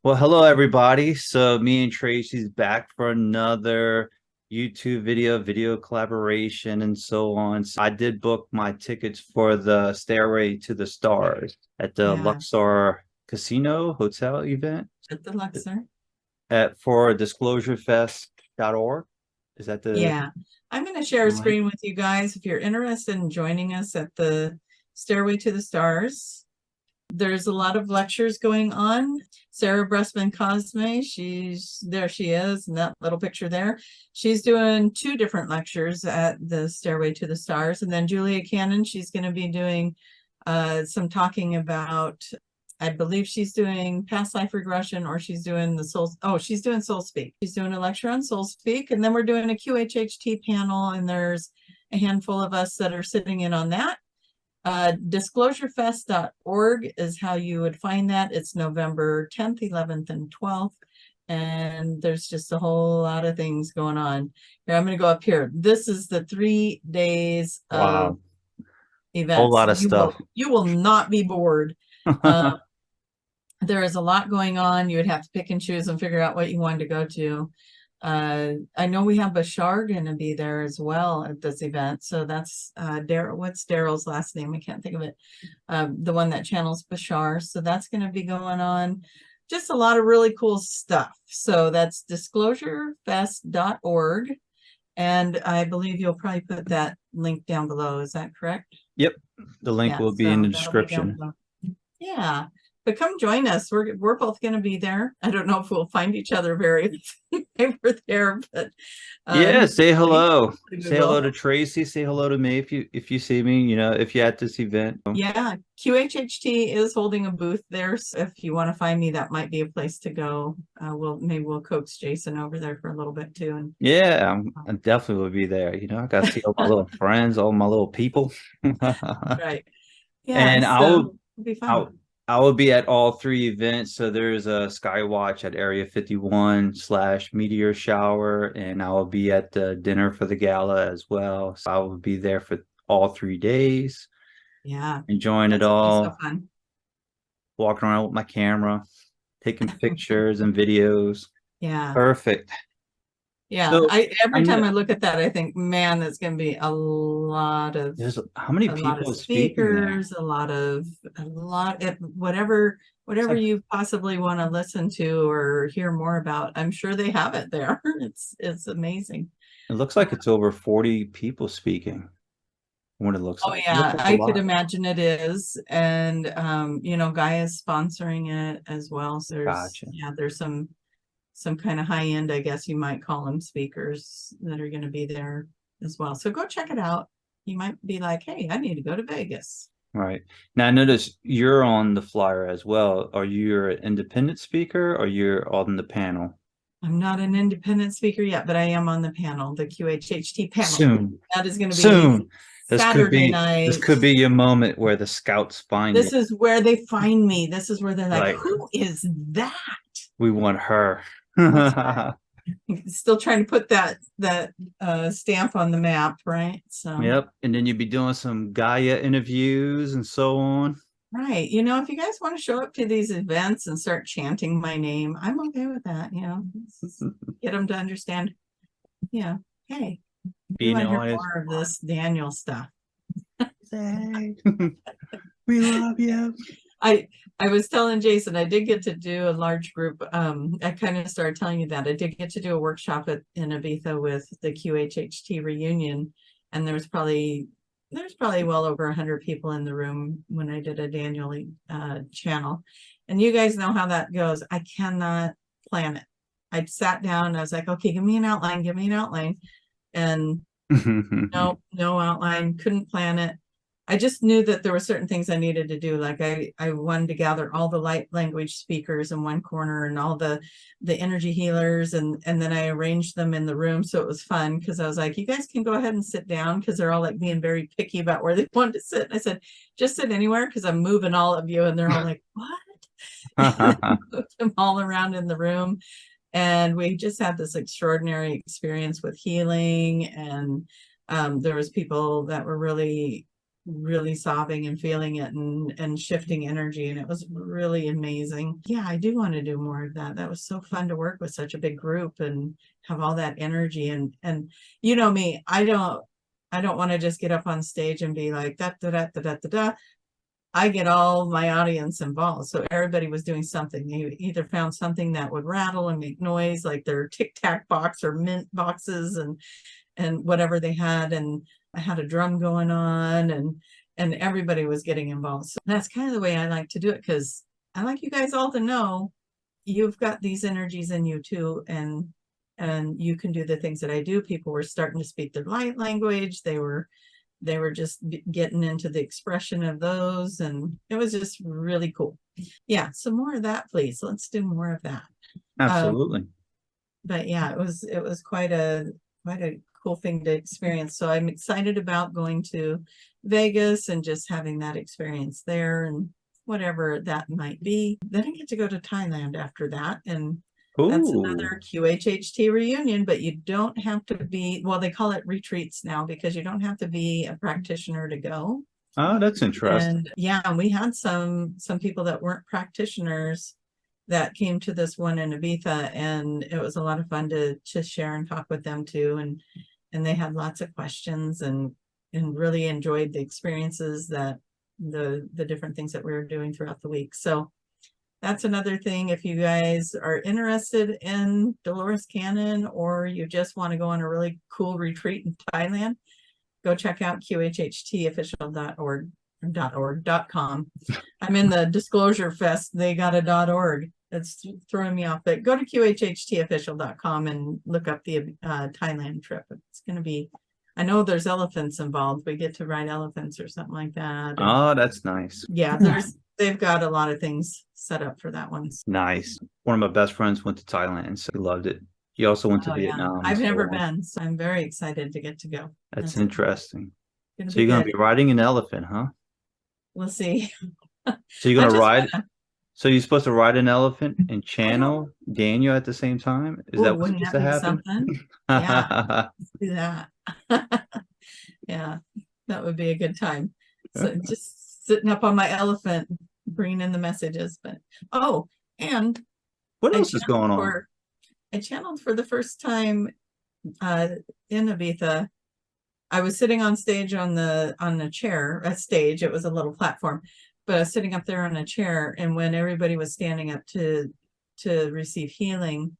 Well, hello everybody. So me and Tracy's back for another YouTube video collaboration and so on. So I did book my tickets for the Stairway to the Stars at the Yeah, Luxor Casino Hotel event at the Luxor. at for disclosurefest.org. Is that the Yeah, I'm going to share a link? screen with you guys if you're interested in joining us at the Stairway to the Stars. There's a lot of lectures going on. Sarah Bressman Cosme, she's there, she is in that little picture there. She's doing two different lectures at the Stairway to the Stars. And then Julia Cannon, she's going to be doing some talking about, I believe she's doing past life regression, or she's doing the soul. Oh, she's doing soul speak. She's doing a lecture on soul speak. And then we're doing a QHHT panel, and there's a handful of us that are sitting in on that. Disclosurefest.org is how you would find that. It's November 10th, 11th, and 12th. And there's just a whole lot of things going on. Here, I'm going to go up here. This is the 3 days of Wow, whole events. lot of stuff. You will not be bored. There is a lot going on. You would have to pick and choose and figure out what you wanted to go to. I know we have Bashar going to be there as well at this event. So that's Daryl. What's Daryl's last name? I can't think of it. The one that channels Bashar. So that's going to be going on. Just a lot of really cool stuff. So that's disclosurefest.org. And I believe you'll probably put that link down below. Is that correct? Yep, the link Yeah, will be in so the that'll be down description. below. Yeah, but come join us. We're both going to be there. I don't know if we'll find each other very over there, but Yeah, say hopefully hello. we Say hello will. to Tracy. Say hello to me if you see me, if you're at this event. Yeah, QHHT is holding a booth there. So if you want to find me, that might be a place to go. Maybe we'll coax Jason over there for a little bit too. And Yeah, I definitely will be there. I got to see all my little friends, all my little people. right, yeah, And so it'll be I, fun. I will be at all three events. So there's a Skywatch at Area 51 / meteor shower, and I will be at the dinner for the gala as well. So I will be there for all 3 days, Yeah, enjoying it that's gonna be so all, fun. walking around with my camera, taking pictures and videos. Yeah. Perfect. Yeah, So I I every know time I look at that, I think, man, that's going to be there's how many a lot of people speaking there? speakers, a lot of It's whatever like you possibly want to listen to or hear more about. I'm sure they have it there. It's amazing. it looks like it's over 40 people speaking. What it looks Oh like. It looks yeah, like a I could lot. imagine it is, and Gaia is sponsoring it as well. So Gotcha. there's some kind of high end, I guess you might call them, speakers that are going to be there as well. So go check it out. You might be like, hey, I need to go to Vegas. Right. Now I notice you're on the flyer as well. Are you an independent speaker or you're on the panel? I'm not an independent speaker yet, but I am on the panel, the QHHT panel. Soon. That is going to be Soon. Saturday This night. could be your moment where the scouts find you. This is where they find me. This is where they're like, Like, who is that? we want her. That's right. Still trying to put that stamp on the map, right? So Yep. And then you'd be doing some Gaia interviews and so on. right. If you guys want to show up to these events and start chanting my name, I'm okay with that. Get them to understand, yeah, hey, we Being want to hear honest. more of this Daniel stuff. Say, we love you. I I was telling Jason, I did get to do a large group. I kind of started telling you that I did get to do a workshop in Ibiza with the QHHT reunion, and there's probably well over 100 people in the room when I did a Daniel channel, and you guys know how that goes. I cannot plan it. I sat down, I was like, okay, give me an outline, and no outline, couldn't plan it. I just knew that there were certain things I needed to do. Like I wanted to gather all the light language speakers in one corner and all the energy healers, and then I arranged them in the room. So it was fun because I was like, you guys can go ahead and sit down, because they're all like being very picky about where they wanted to sit. And I said, just sit anywhere because I'm moving all of you. And they're all like, what? And I moved them all around in the room. And we just had this extraordinary experience with healing. And there was people that were really really sobbing and feeling it and shifting energy, and it was really amazing. Yeah, I do want to do more of that. That was so fun to work with such a big group and have all that energy. And you know me, I don't want to just get up on stage and be like da da da da da da da. I get all my audience involved. So everybody was doing something. They either found something that would rattle and make noise, like their Tic Tac box or mint boxes and whatever they had. And I had a drum going on and everybody was getting involved. So that's kind of the way I like to do it, because I like you guys all to know you've got these energies in you too, and you can do the things that I do. People were starting to speak their light language. They were just getting into the expression of those, and it was just really cool. Yeah, so more of that, please. Let's do more of that. Absolutely. But yeah, it was quite a cool thing to experience. So I'm excited about going to Vegas and just having that experience there and whatever that might be. Then I get to go to Thailand after that, and that's Ooh. another QHHT reunion, but you don't have to be, well, they call it retreats now, because you don't have to be a practitioner to go. Oh, that's interesting. And yeah, and we had some people that weren't practitioners that came to this one in Ibiza, and it was a lot of fun to share and talk with them too. And they had lots of questions and really enjoyed the experiences that the different things that we were doing throughout the week. So that's another thing. If you guys are interested in Dolores Cannon, or you just want to go on a really cool retreat in Thailand, go check out qhhtofficial.org.com. I'm in the Disclosure Fest. They got a .org. That's throwing me off, but go to qhhtofficial.com and look up the Thailand trip. It's going to be, I know there's elephants involved. We get to ride elephants or something like that. And oh, that's nice. yeah, they've got a lot of things set up for that one. Nice. One of my best friends went to Thailand, so he loved it. He also went to Vietnam. I've never been, so I'm very excited to get to go. That's interesting. So you're going to be riding an elephant, huh? We'll see. So you're going to ride. So you're supposed to ride an elephant and channel Daniel at the same time? Is that what's supposed to happen? Yeah, let's do that. Yeah, that would be a good time. So just sitting up on my elephant, bringing in the messages. But and what else is going on? I channeled for the first time in Ibiza. I was sitting on stage on a chair, a stage. It was a little platform, but I was sitting up there on a chair. And when everybody was standing up to receive healing,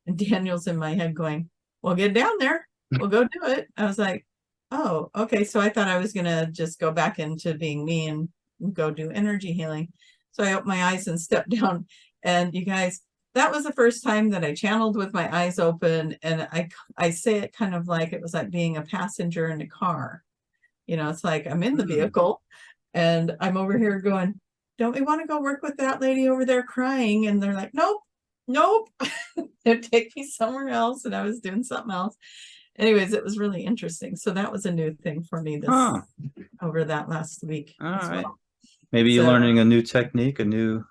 and Daniel's in my head going, "Well, get down there. We'll go do it." I was like, "Oh, okay." So I thought I was gonna just go back into being me and go do energy healing. So I opened my eyes and stepped down. And you guys, that was the first time that I channeled with my eyes open. And I say it kind of like it was like being a passenger in a car. You know, it's like I'm in the vehicle and I'm over here going, "Don't we want to go work with that lady over there crying?" And they're like, nope. They'd take me somewhere else, and I was doing something else. Anyways, it was really interesting. So that was a new thing for me over that last week. All right. Well. Maybe you're learning a new technique, I don't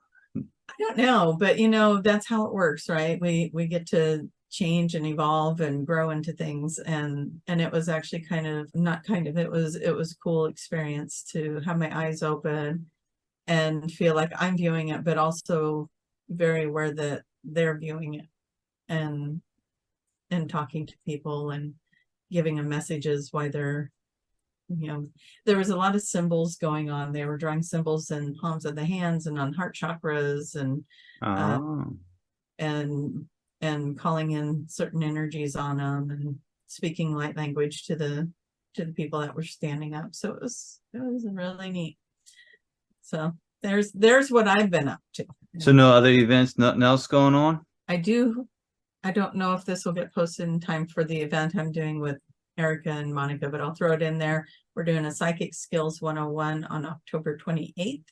know, but that's how it works, right? We get to change and evolve and grow into things, and it was actually it was a cool experience to have my eyes open and feel like I'm viewing it, but also very aware that they're viewing it, and talking to people and giving them messages why they're, there was a lot of symbols going on. They were drawing symbols in palms of the hands and on heart chakras, and calling in certain energies on them and speaking light language to the people that were standing up. So it was really neat. So there's what I've been up to. So no other events, nothing else going on? I don't know if this will get posted in time for the event I'm doing with Erica and Monica, but I'll throw it in there. We're doing a Psychic Skills 101 on October 28th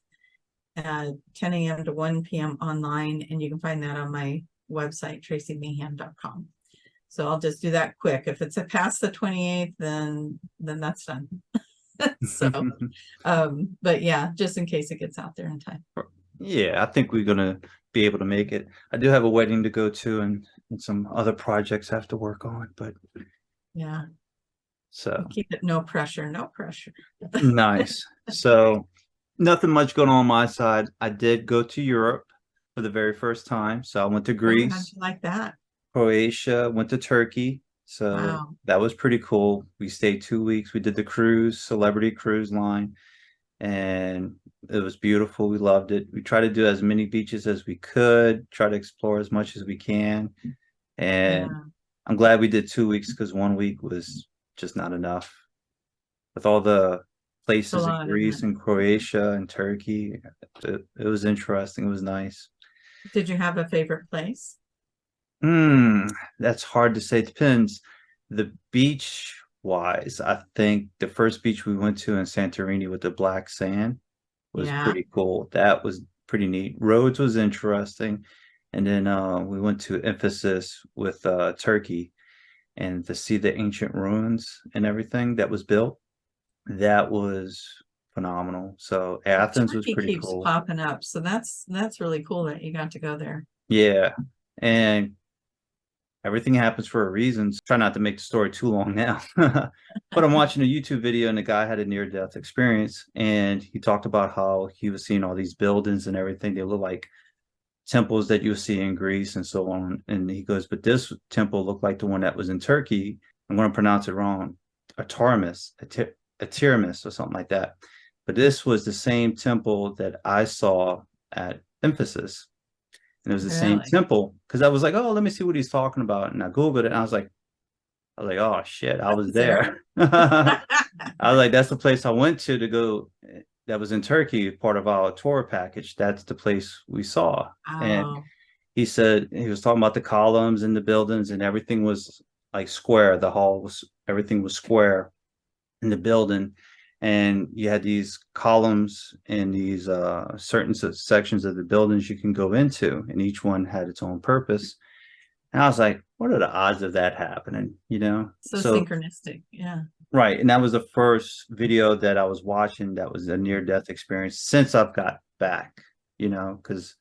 at 10 a.m. to 1 p.m. online, and you can find that on my website, tracymayhem.com. So I'll just do that quick. If it's past the 28th, then that's done. So, but yeah, just in case it gets out there in time. Yeah, I think we're gonna be able to make it. I do have a wedding to go to and some other projects I have to work on, but yeah. So keep it no pressure, no pressure. nice. So nothing much going on my side. I did go to Europe for the very first time. So I went to Oh, how'd Greece, you like that? Croatia, went to Turkey. So Wow. that was pretty cool. We stayed 2 weeks. We did the cruise, celebrity cruise line, and it was beautiful. We loved it. We tried to do as many beaches as we could, try to explore as much as we can. And Yeah. I'm glad we did 2 weeks because 1 week was just not enough. With all the It's a places in lot, isn't Greece it? and Croatia and Turkey, it was interesting. It was nice. Did you have a favorite place? Hmm, that's hard to say. It depends. The beach wise, I think the first beach we went to in Santorini with the black sand was Yeah. pretty cool. That was pretty neat. Rhodes was interesting. And then we went to Ephesus with Turkey and to see the ancient ruins and everything that was built. That was phenomenal. So Athens was Turkey pretty keeps cool. popping up, so that's really cool that you got to go there. Yeah. And everything happens for a reason. So try not to make the story too long now. But I'm watching a YouTube video and the guy had a near-death experience and he talked about how he was seeing all these buildings and everything. They look like temples that you see in Greece and so on. And he goes, but this temple looked like the one that was in Turkey. I'm going to pronounce it wrong. Atiramis or something like that. But this was the same temple that I saw at Emphasis. And it was the same Really? temple because I was like, oh, let me see what he's talking about. And I Googled it and I was like, oh shit, I was Sarah? there. I was like, that's the place I went to go. That was in Turkey, part of our tour package. That's the place we saw. And Oh, he said he was talking about the columns and the buildings and everything was like square. The hall was everything was square in the building. And you had these columns and these certain sections of the buildings you can go into, and each one had its own purpose. And I was like, what are the odds of that happening? so So synchronistic. Yeah. right. And that was the first video that I was watching that was a near-death experience since I've got back, because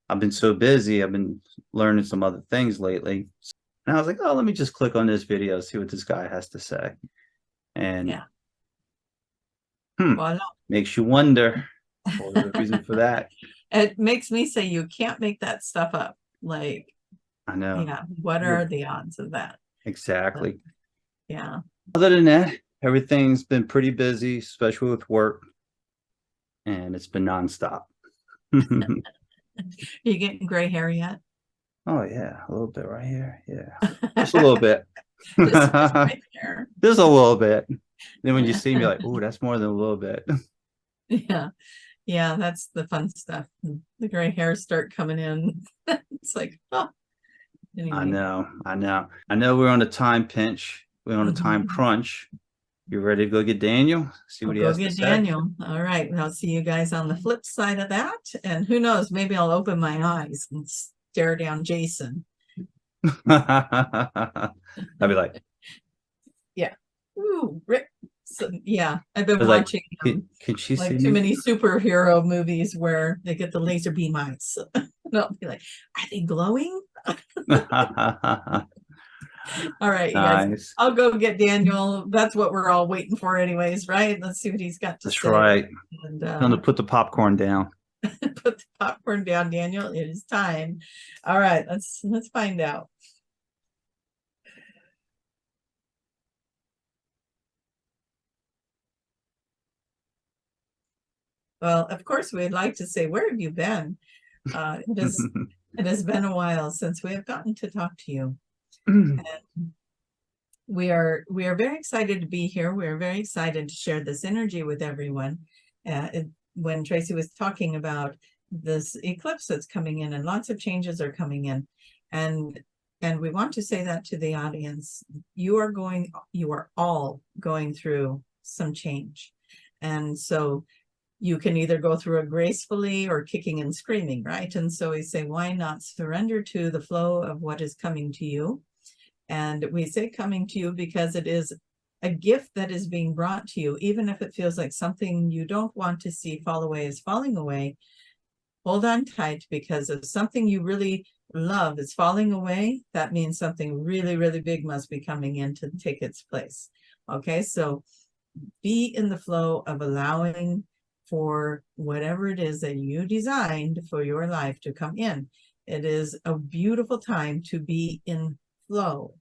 I've been so busy. I've been learning some other things lately. And I was like, oh, let me just click on this video, see what this guy has to say. And Yeah. hmm, Voila. makes you wonder what was the reason for that. It makes me say you can't make that stuff up. Like, I know. yeah, what Yeah, are the odds of that? But, exactly. yeah. Other than that, everything's been pretty busy, especially with work, and it's been nonstop. You getting gray hair yet? Oh yeah, a little bit right here. Yeah, just a little bit. Just right there. Just a little bit. Then when you see me, like, oh, that's more than a little bit. Yeah. Yeah, that's the fun stuff. The gray hairs start coming in. It's like, oh, I anyway. know, I know. I know we're on a time pinch. We're on a time Mhm. crunch. You ready to go get Daniel? See I'll what he go has to get say. Daniel. All right. I'll see you guys on the flip side of that. And who knows, maybe I'll open my eyes and stare down Jason. I'd be like, Yeah. Ooh, Rick. So, yeah, I've been like, watching can she see like too me? many superhero movies where they get the laser beam eyes. And I'll be like, are they glowing? All right, you guys. Nice. I'll go get Daniel. That's what we're all waiting for, anyways, right? Let's see what he's got to That's say. right. And Time to put the popcorn down. put the popcorn down, Daniel. It is time. All right, let's find out. Well, of course, we'd like to say, where have you been? It has been a while since we have gotten to talk to you. And we are very excited to be here. We are very excited to share this energy with everyone. When Tracy was talking about this eclipse that's coming in, and lots of changes are coming in, and we want to say that to the audience. You are all going through some change, and so you can either go through it gracefully or kicking and screaming, right? And so we say, why not surrender to the flow of what is coming to you? And we say coming to you because it is a gift that is being brought to you, even if it feels like something you don't want to see fall away is falling away. Hold on tight, because if something you really love is falling away, that means something really, really big must be coming in to take its place. Okay, so be in the flow of allowing for whatever it is that you designed for your life to come in. It is a beautiful time to be in flow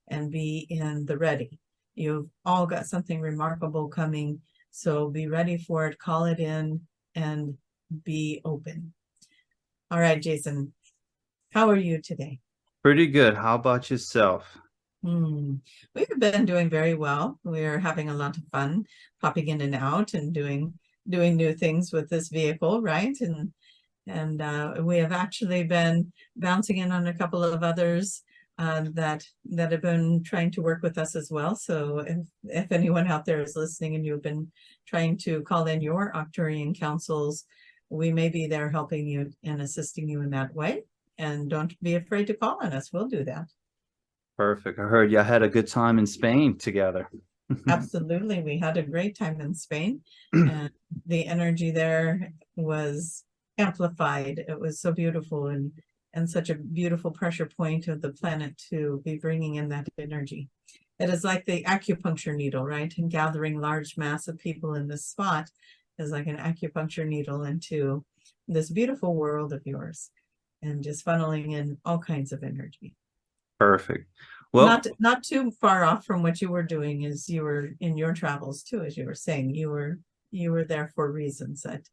and be in the ready. You've all got something remarkable coming, so be ready for it, call it in, and be open. All right, Jason, how are you today? Pretty good. How about yourself? We've been doing very well. We're having a lot of fun popping in and out and doing new things with this vehicle, right? And we have actually been bouncing in on a couple of others that have been trying to work with us as well. So if anyone out there is listening and you've been trying to call in your Arcturian councils, we may be there helping you and assisting you in that way. And don't be afraid to call on us. We'll do that. Perfect. I heard y'all had a good time in Spain together. Absolutely. We had a great time in Spain, and the energy there was amplified. It was so beautiful and such a beautiful pressure point of the planet to be bringing in that energy. It is like the acupuncture needle, right? And gathering large mass of people in this spot is like an acupuncture needle into this beautiful world of yours and just funneling in all kinds of energy. Perfect. Well, not too far off from what you were doing as you were in your travels too, as you were saying. You were there for reasons that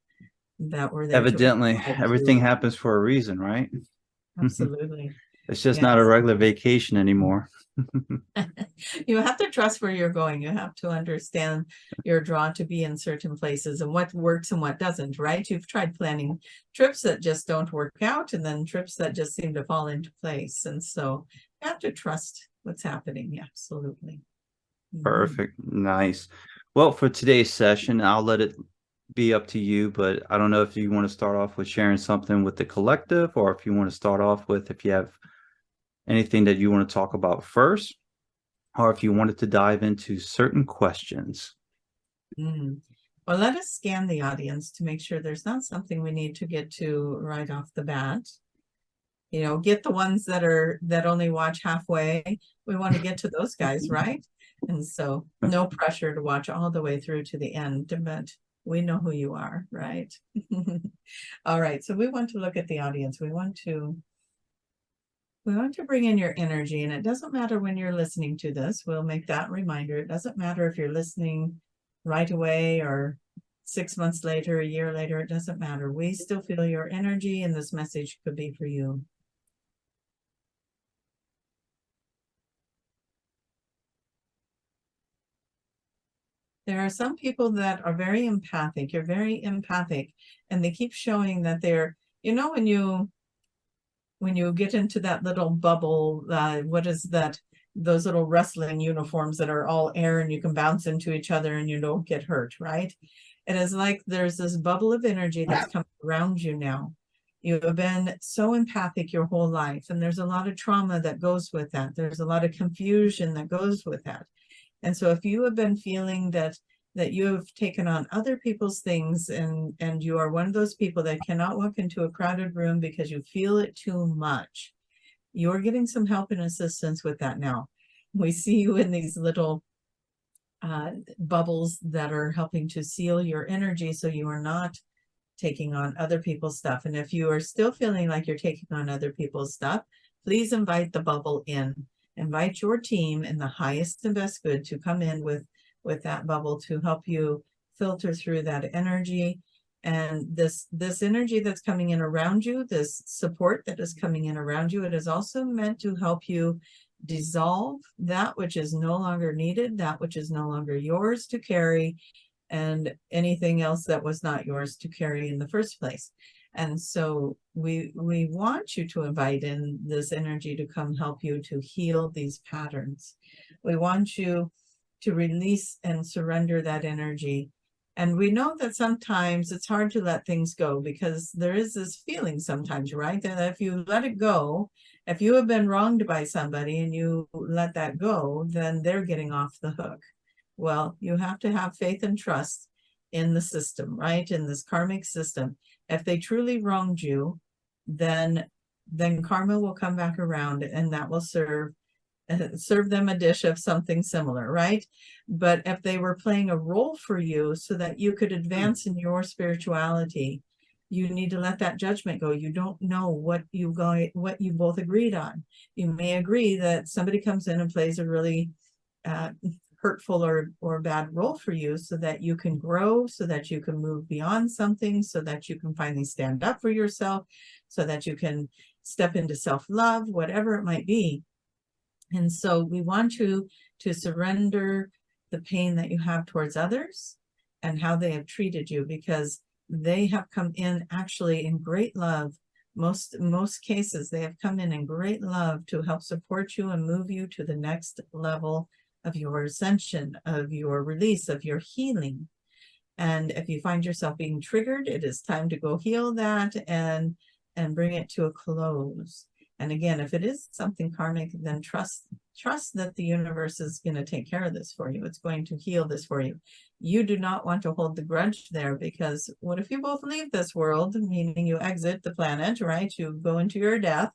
were there to evidently, everything happens for a reason, right? absolutely. It's just not a Yes. regular vacation anymore. You have to trust where you're going. You have to understand your draw to be in certain places and what works and what doesn't, right? You've tried planning trips that just don't work out and then trips that just seem to fall into place. And so you have to trust what's happening. Absolutely. Perfect. Nice. Well, for today's session, I'll let it be up to you, but I don't know if you want to start off with sharing something with the collective, or if you want to start off with if you have anything that you want to talk about first, or if you wanted to dive into certain questions. Well, let us scan the audience to make sure there's not something we need to get to right off the bat. You know, get the ones that only watch halfway. We want to get to those guys, right? And so no pressure to watch all the way through to the end, but we know who you are, right? All right, so we want to look at the audience. We want to bring in your energy, and it doesn't matter when you're listening to this. We'll make that reminder. It doesn't matter if you're listening right away or 6 months later, a year later, it doesn't matter. We still feel your energy, and this message could be for you. There are some people that are very empathic. You're very empathic, and they keep showing that they're, you know, when you get into that little bubble, what is that? Those little wrestling uniforms that are all air and you can bounce into each other and you don't get hurt, right? It is like there's this bubble of energy that's coming around you now. You have been so empathic your whole life, and there's a lot of trauma that goes with that. There's a lot of confusion that goes with that. And so if you have been feeling that you have taken on other people's things and you are one of those people that cannot walk into a crowded room because you feel it too much, you're getting some help and assistance with that now. We see you in these little bubbles that are helping to seal your energy so you are not taking on other people's stuff. And if you are still feeling like you're taking on other people's stuff, please invite the bubble in. Invite your team in the highest and best good to come in with that bubble to help you filter through that energy. And this energy that's coming in around you, this support that is coming in around you, it is also meant to help you dissolve that which is no longer needed, that which is no longer yours to carry, and anything else that was not yours to carry in the first place. And so we want you to invite in this energy to come help you to heal these patterns. We want you to release and surrender that energy. And we know that sometimes it's hard to let things go because there is this feeling sometimes, right? That if you let it go, if you have been wronged by somebody and you let that go, then they're getting off the hook. Well, you have to have faith and trust in the system, right? In this karmic system. If they truly wronged you, then karma will come back around and that will serve serve them a dish of something similar, right? But if they were playing a role for you so that you could advance in your spirituality, you need to let that judgment go. You don't know what you both agreed on. You may agree that somebody comes in and plays a really hurtful or bad role for you so that you can grow, so that you can move beyond something, so that you can finally stand up for yourself, so that you can step into self-love, whatever it might be. And so we want you to surrender the pain that you have towards others and how they have treated you, because they have come in actually in great love. Most cases, they have come in great love to help support you and move you to the next level of your ascension, of your release, of your healing. And if you find yourself being triggered, it is time to go heal that and bring it to a close. And again, if it is something karmic, then trust that the universe is going to take care of this for you. It's going to heal this for you. You do not want to hold the grudge there, because what if you both leave this world, meaning you exit the planet, right? You go into your death,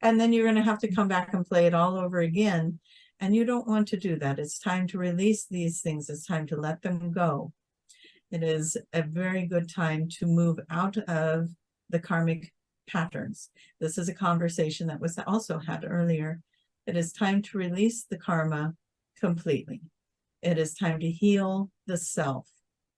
and then you're going to have to come back and play it all over again. And you don't want to do that. It's time to release these things. It's time to let them go. It is a very good time to move out of the karmic patterns. This is a conversation that was also had earlier. It is time to release the karma completely. It is time to heal the self,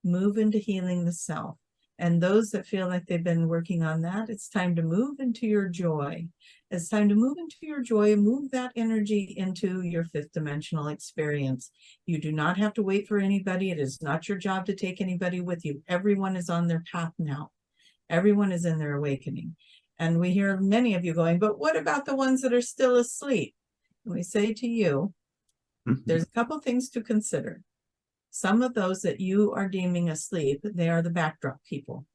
move into healing the self. And those that feel like they've been working on that, it's time to move into your joy. It's time to move into your joy and move that energy into your fifth dimensional experience. You do not have to wait for anybody. It is not your job to take anybody with you. Everyone is on their path now. Everyone is in their awakening. And we hear many of you going, but what about the ones that are still asleep? And we say to you, there's a couple things to consider. Some of those that you are deeming asleep, they are the backdrop people.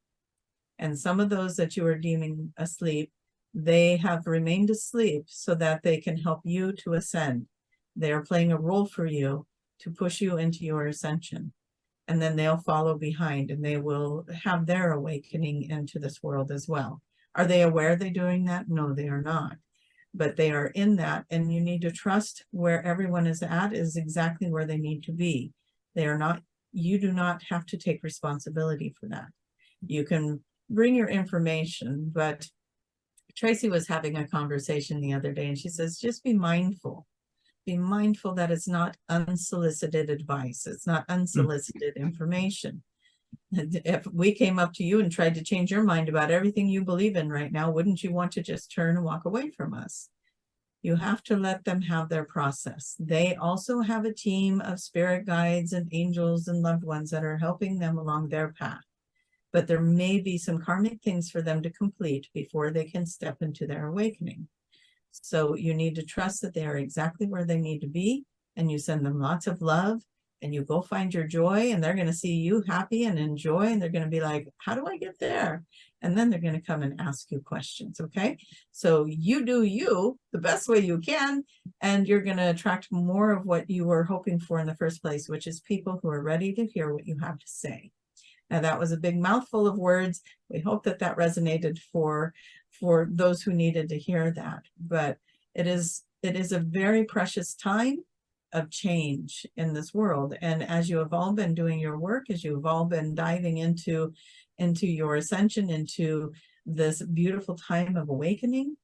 And some of those that you are deeming asleep, they have remained asleep so that they can help you to ascend. They are playing a role for you to push you into your ascension. And then they'll follow behind and they will have their awakening into this world as well. Are they aware they're doing that? No, they are not. But they are in that, and you need to trust where everyone is at is exactly where they need to be. They are not, you do not have to take responsibility for that. You can bring your information, but Tracy was having a conversation the other day and she says, just be mindful. Be mindful that it's not unsolicited advice. It's not unsolicited information. If we came up to you and tried to change your mind about everything you believe in right now, wouldn't you want to just turn and walk away from us? You have to let them have their process. They also have a team of spirit guides and angels and loved ones that are helping them along their path. But there may be some karmic things for them to complete before they can step into their awakening. So you need to trust that they are exactly where they need to be, and you send them lots of love, and you go find your joy, and they're going to see you happy and enjoy, and they're going to be like, how do I get there? And then they're going to come and ask you questions, okay? So you do you the best way you can, and you're going to attract more of what you were hoping for in the first place, which is people who are ready to hear what you have to say. Now, that was a big mouthful of words. We hope that that resonated for those who needed to hear that. But it is a very precious time of change in this world. And as you have all been doing your work, as you've all been diving into your ascension, into this beautiful time of awakening,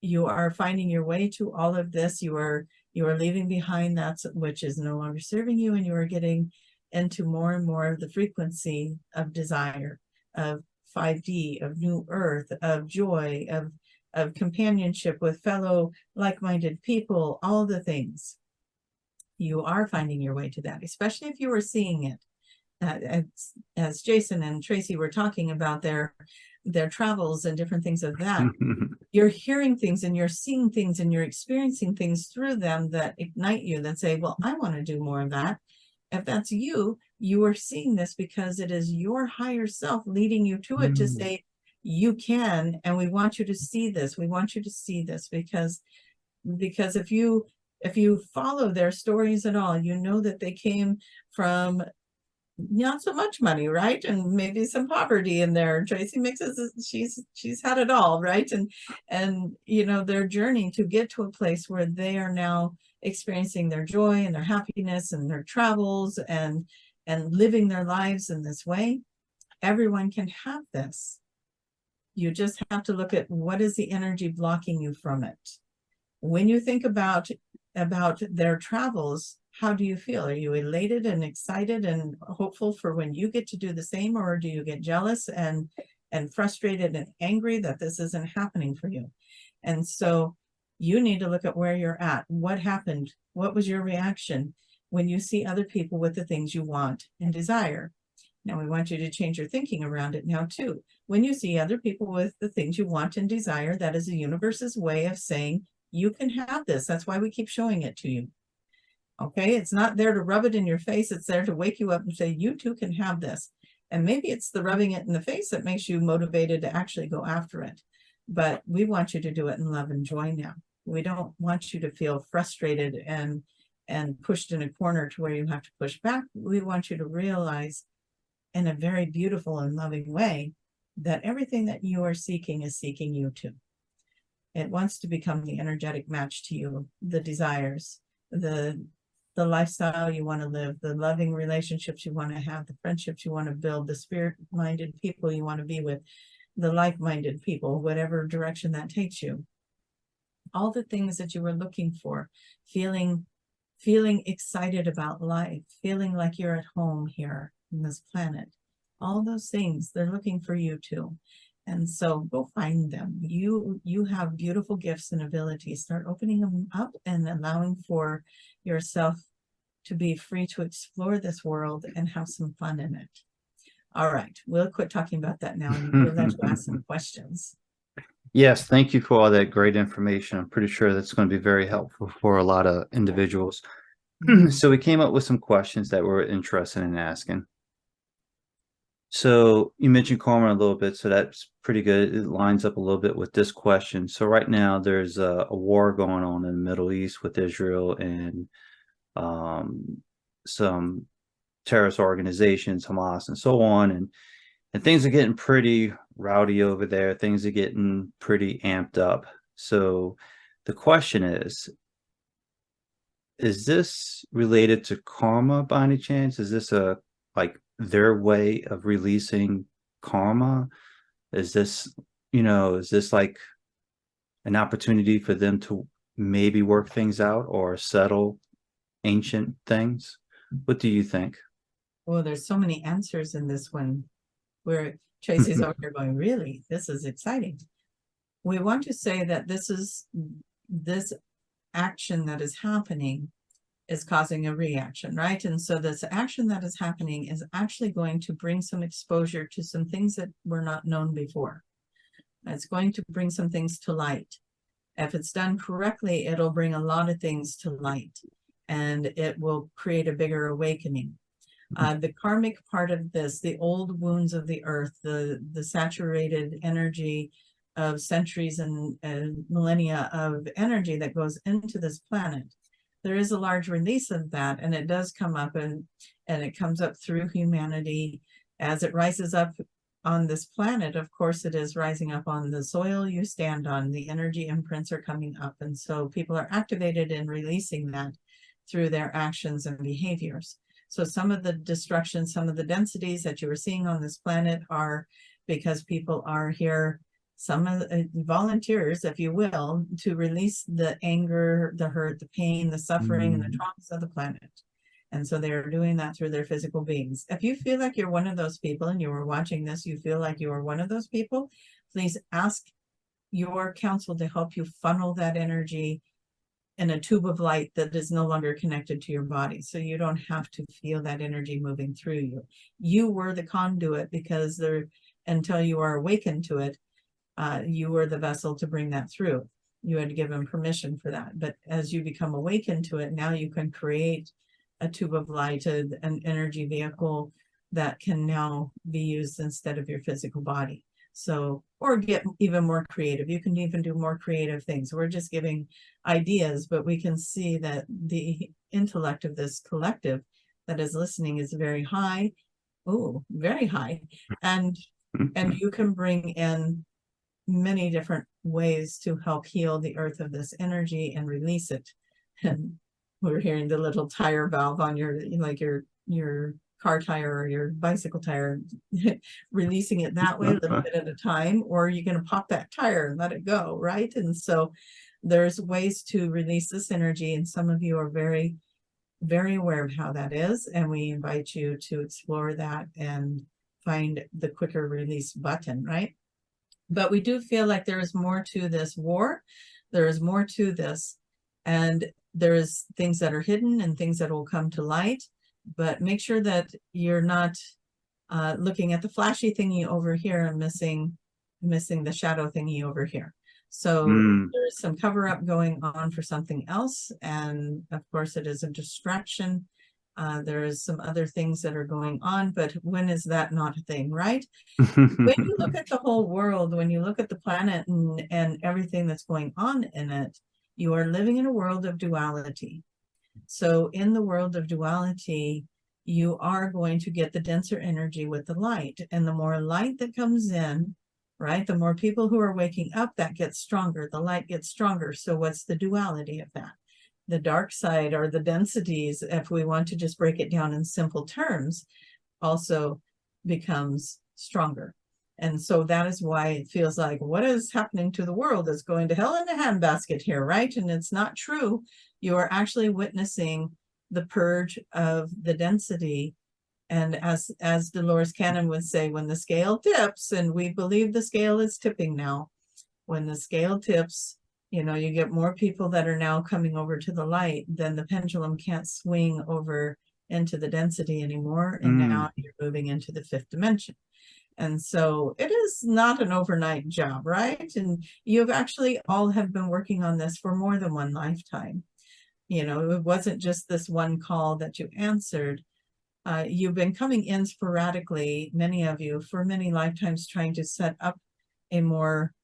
you are finding your way to all of this. You are leaving behind that which is no longer serving you, and you are getting into more and more of the frequency of desire, of 5D, of new earth, of joy, of companionship with fellow like-minded people, all the things. You are finding your way to that, especially if you are seeing it. As Jason and Tracy were talking about their travels and different things of that, you're hearing things and you're seeing things and you're experiencing things through them that ignite you, that say, well, I want to do more of that. If that's you, you are seeing this because it is your higher self leading you to it to say, you can, and we want you to see this. We want you to see this because if you follow their stories at all, you know that they came from not so much money, right? And maybe some poverty in there. Tracy mixes, she's had it all, right? And you know, their journey to get to a place where they are now experiencing their joy and their happiness and their travels and living their lives in this way. Everyone can have this. You just have to look at what is the energy blocking you from it. When you think about their travels, how do you feel? Are you elated and excited and hopeful for when you get to do the same, or do you get jealous and frustrated and angry that this isn't happening for you? And so you need to look at where you're at. What happened? What was your reaction when you see other people with the things you want and desire? Now we want you to change your thinking around it now too. When you see other people with the things you want and desire, that is the universe's way of saying, you can have this. That's why we keep showing it to you. Okay, it's not there to rub it in your face. It's there to wake you up and say, you too can have this. And maybe it's the rubbing it in the face that makes you motivated to actually go after it. But we want you to do it in love and joy now. We don't want you to feel frustrated and pushed in a corner to where you have to push back. We want you to realize in a very beautiful and loving way that everything that you are seeking is seeking you too. It wants to become the energetic match to you, the desires, the lifestyle you want to live, the loving relationships you want to have, the friendships you want to build, the spirit-minded people you want to be with, the like-minded people, whatever direction that takes you. All the things that you were looking for, feeling excited about life, feeling like you're at home here in this planet. All those things, they're looking for you too. And so go find them. You have beautiful gifts and abilities. Start opening them up and allowing for yourself to be free to explore this world and have some fun in it. All right, we'll quit talking about that now and we'll let you ask some questions. Yes, thank you for all that great information. I'm pretty sure that's going to be very helpful for a lot of individuals. So we came up with some questions that we're interested in asking. So you mentioned karma a little bit, so that's pretty good. It lines up a little bit with this question. So right now there's a war going on in the Middle East with Israel and some terrorist organizations, Hamas and so on, and things are getting pretty rowdy over there. Things are getting pretty amped up. So the question is this related to karma by any chance? Is this like their way of releasing karma? Is this, is this like an opportunity for them to maybe work things out or settle ancient things? What do you think? Well, there's so many answers in this one where Tracy's over here going, really, this is exciting. We want to say that this action that is happening is causing a reaction, right? And so this action that is happening is actually going to bring some exposure to some things that were not known before. It's going to bring some things to light. If it's done correctly, it'll bring a lot of things to light and it will create a bigger awakening. The karmic part of this, the old wounds of the earth, the saturated energy of centuries and millennia of energy that goes into this planet, there is a large release of that, and it does come up and it comes up through humanity as it rises up on this planet. Of course, it is rising up on the soil you stand on. The energy imprints are coming up, and so people are activated in releasing that through their actions and behaviors. So some of the destruction, some of the densities that you are seeing on this planet are because people are here, some of the volunteers, if you will, to release the anger, the hurt, the pain, the suffering, and the traumas of the planet. And so they're doing that through their physical beings. If you feel like you're one of those people and you are watching this, you feel like you are one of those people, please ask your counsel to help you funnel that energy in a tube of light that is no longer connected to your body. So you don't have to feel that energy moving through you. You were the conduit because until you are awakened to it, you were the vessel to bring that through. You had to give them permission for that. But as you become awakened to it, now you can create a tube of light, an energy vehicle that can now be used instead of your physical body. So, or get even more creative. You can even do more creative things. We're just giving ideas, but we can see that the intellect of this collective that is listening is very high. Oh, very high. And you can bring in many different ways to help heal the earth of this energy and release it. And we're hearing the little tire valve on your, like your car tire or your bicycle tire, releasing it that way a little bit at a time, or you're going to pop that tire and let it go, right? And so there's ways to release this energy, and some of you are very, very aware of how that is, and we invite you to explore that and find the quicker release button, right? But we do feel like there is more to this war. There is more to this, and there is things that are hidden and things that will come to light. But make sure that you're not looking at the flashy thingy over here and missing the shadow thingy over here. So there's some cover up going on for something else, and of course it is a distraction. There's some other things that are going on, but when is that not a thing, right? When you look at the whole world, when you look at the planet and everything that's going on in it, you are living in a world of duality. So in the world of duality, you are going to get the denser energy with the light. And the more light that comes in, right, the more people who are waking up, that gets stronger. The light gets stronger. So what's the duality of that? The dark side, or the densities, if we want to just break it down in simple terms, also becomes stronger. And so that is why it feels like what is happening to the world is going to hell in a handbasket here, right? And it's not true. You are actually witnessing the purge of the density. And as Dolores Cannon would say, when the scale tips, and we believe the scale is tipping now, when the scale tips, you know, you get more people that are now coming over to the light, then the pendulum can't swing over into the density anymore. And now you're moving into the fifth dimension. And so it is not an overnight job, right? And you've actually all have been working on this for more than one lifetime. You know, it wasn't just this one call that you answered. You've been coming in sporadically, many of you, for many lifetimes, trying to set up a more,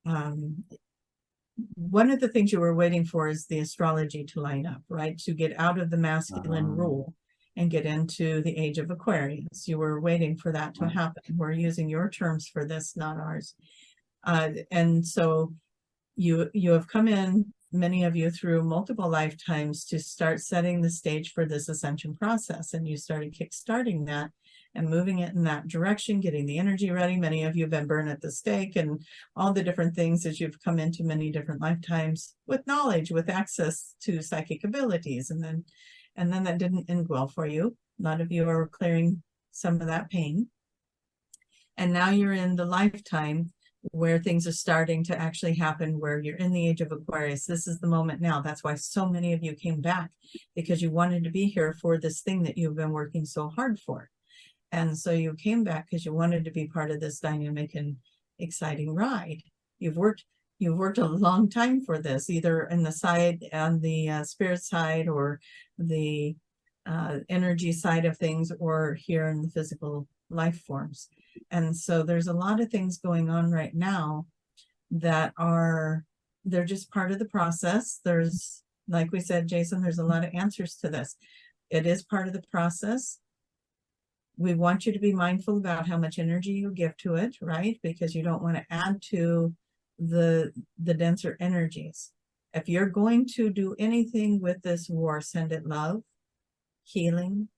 one of the things you were waiting for is the astrology to line up, right? To get out of the masculine rule and get into the age of Aquarius. You were waiting for that to happen. We're using your terms for this, not ours. And so you have come in, many of you, through multiple lifetimes to start setting the stage for this ascension process. And you started kickstarting that and moving it in that direction, getting the energy ready. Many of you have been burned at the stake and all the different things as you've come into many different lifetimes with knowledge, with access to psychic abilities. And then that didn't end well for you. A lot of you are clearing some of that pain. And now you're in the lifetime where things are starting to actually happen, where you're in the age of Aquarius. This is the moment now. That's why so many of you came back, because you wanted to be here for this thing that you've been working so hard for. And so you came back because you wanted to be part of this dynamic and exciting ride. You've worked a long time for this, either in the side, on the spirit side, or the energy side of things, or here in the physical life forms. And so there's a lot of things going on right now that they're just part of the process. There's, like we said, Jason, there's a lot of answers to this. It is part of the process. We want you to be mindful about how much energy you give to it, right? Because you don't want to add to the denser energies. If you're going to do anything with this war, send it love, healing,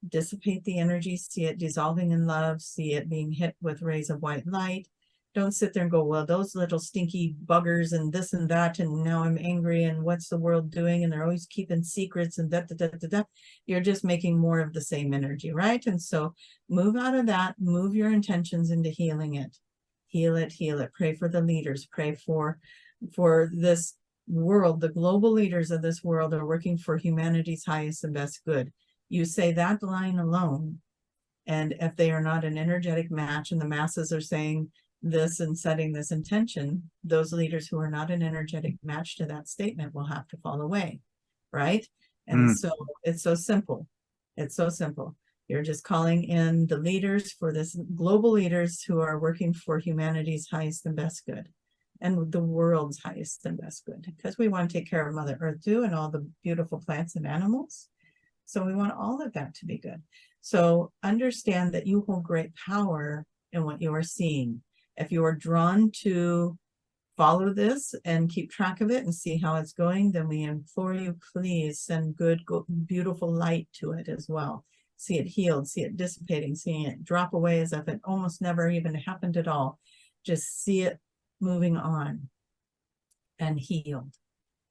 dissipate the energy, see it dissolving in love, see it being hit with rays of white light. Don't sit there and go, well, those little stinky buggers and this and that, and now I'm angry, and what's the world doing? And they're always keeping secrets and da. You're just making more of the same energy, right? And so move out of that, move your intentions into healing it. Heal it, heal it. Pray for the leaders, pray for this world. The global leaders of this world are working for humanity's highest and best good. You say that line alone, and if they are not an energetic match, and the masses are saying this and setting this intention, those leaders who are not an energetic match to that statement will have to fall away, right? And so it's so simple. It's so simple. You're just calling in the leaders for this, global leaders who are working for humanity's highest and best good, and the world's highest and best good, because we want to take care of Mother Earth too, and all the beautiful plants and animals. So we want all of that to be good. So understand that you hold great power in what you are seeing. If you are drawn to follow this and keep track of it and see how it's going, then we implore you, please send good, beautiful light to it as well. See it healed, see it dissipating, seeing it drop away as if it almost never even happened at all. Just see it moving on and healed.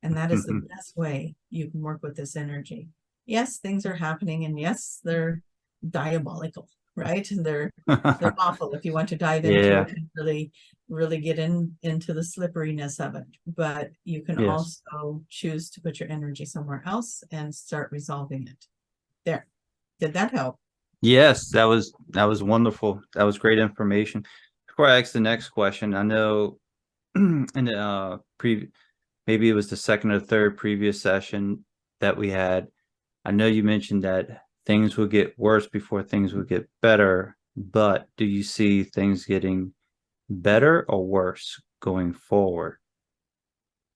And that is the best way you can work with this energy. Yes, things are happening, and yes, they're diabolical, right? They're awful if you want to dive into it and really get into the slipperiness of it. But you can also choose to put your energy somewhere else and start resolving it. There. Did that help? Yes, that was wonderful. That was great information. Before I ask the next question, I know in the maybe it was the second or third previous session that we had, I know you mentioned that things will get worse before things will get better, but do you see things getting better or worse going forward?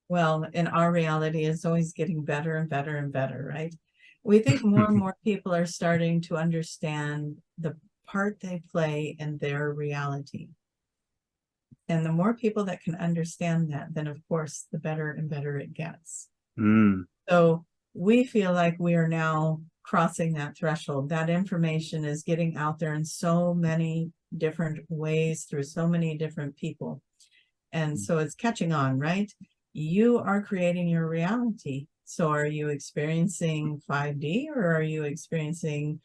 Well, in our reality, it's always getting better and better and better, right? We think more and more people are starting to understand the part they play in their reality. And the more people that can understand that, then of course, the better and better it gets. So we feel like we are now crossing that threshold. That information is getting out there in so many different ways through so many different people. And so it's catching on, right? You are creating your reality. So are you experiencing 5D, or are you experiencing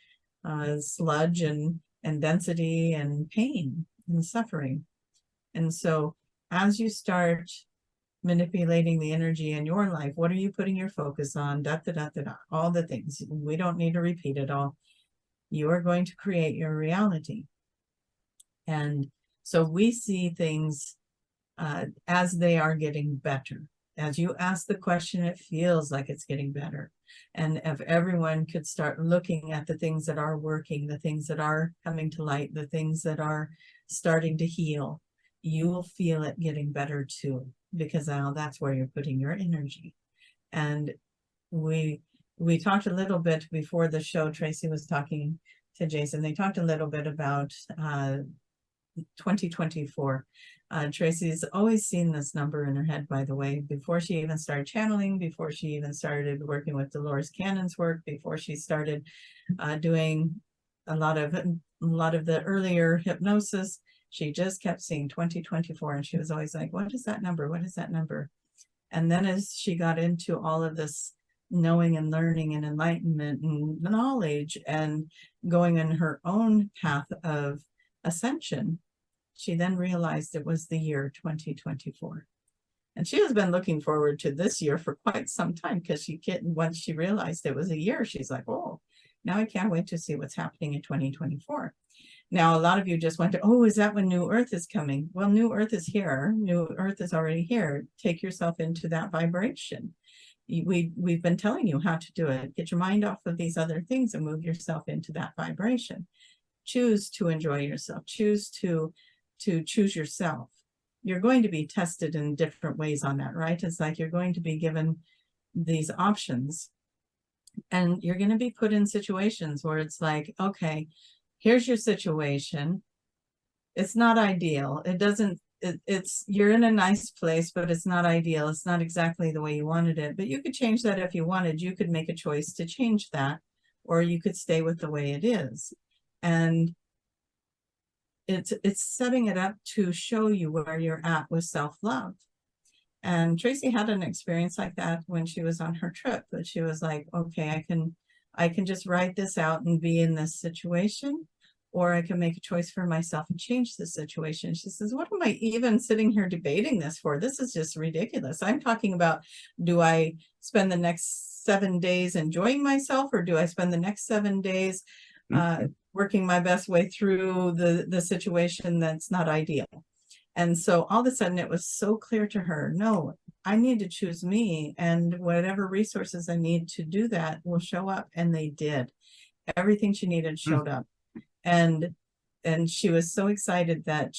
sludge and density and pain and suffering? And so as you start manipulating the energy in your life, what are you putting your focus on? All the things. We don't need to repeat it all. You are going to create your reality. And so we see things as they are getting better. As you ask the question, it feels like it's getting better. And if everyone could start looking at the things that are working, the things that are coming to light, the things that are starting to heal, you will feel it getting better too, because now that's where you're putting your energy. And we talked a little bit before the show. Tracy was talking to Jason. They talked a little bit about 2024. Tracy's always seen this number in her head, by the way, before she even started channeling, before she even started working with Dolores Cannon's work, before she started doing a lot of the earlier hypnosis. She just kept seeing 2024, and she was always like, what is that number? What is that number? And then as she got into all of this knowing and learning and enlightenment and knowledge and going in her own path of ascension, she then realized it was the year 2024. And she has been looking forward to this year for quite some time, because once she realized it was a year, she's like, oh, now I can't wait to see what's happening in 2024. Now, a lot of you just went to, oh, is that when New Earth is coming? Well, New Earth is here. New Earth is already here. Take yourself into that vibration. We've been telling you how to do it. Get your mind off of these other things and move yourself into that vibration. Choose to enjoy yourself. Choose to choose yourself. You're going to be tested in different ways on that, right? It's like you're going to be given these options, and you're going to be put in situations where it's like, okay, here's your situation. It's not ideal. You're in a nice place, but it's not ideal. It's not exactly the way you wanted it, but you could change that if you wanted. You could make a choice to change that, or you could stay with the way it is. And it's setting it up to show you where you're at with self-love. And Tracy had an experience like that when she was on her trip, but she was like, okay, I can just write this out and be in this situation, or I can make a choice for myself and change the situation. She says, what am I even sitting here debating this for? This is just ridiculous. I'm talking about, do I spend the next 7 days enjoying myself, or do I spend the next 7 days working my best way through the situation that's not ideal? And so all of a sudden it was so clear to her, no, I need to choose me, and whatever resources I need to do that will show up. And they did. Everything she needed showed up. And she was so excited that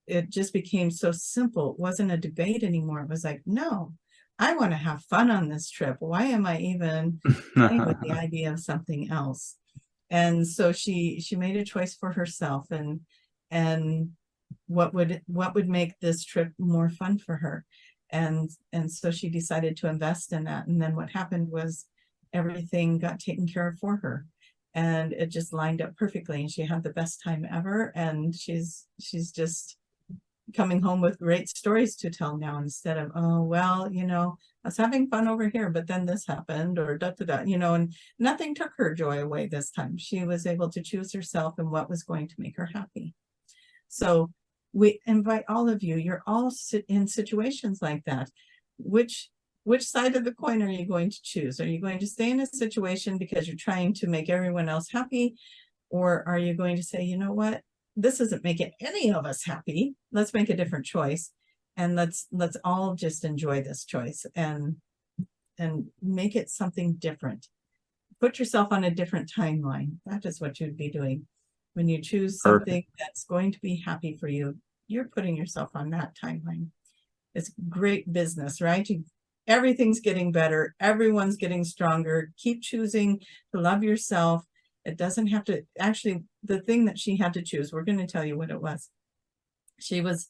it just became so simple. It wasn't a debate anymore. It was like, no, I want to have fun on this trip. Why am I even playing with the idea of something else? And so she made a choice for herself, and what would make this trip more fun for her. And so she decided to invest in that. And then what happened was everything got taken care of for her. And it just lined up perfectly. And she had the best time ever. And she's just coming home with great stories to tell now, instead of, oh, well, I was having fun over here, but then this happened, or da da da, and nothing took her joy away this time. She was able to choose herself and what was going to make her happy. So we invite all of you, you're all in situations like that. Which side of the coin are you going to choose? Are you going to stay in a situation because you're trying to make everyone else happy? Or are you going to say, you know what? This isn't making any of us happy. Let's make a different choice. And let's all just enjoy this choice and make it something different. Put yourself on a different timeline. That is what you'd be doing. When you choose something that's going to be happy for you, you're putting yourself on that timeline. It's great business, right? Everything's getting better. Everyone's getting stronger. Keep choosing to love yourself. It doesn't have to, actually, the thing that she had to choose, we're going to tell you what it was. She was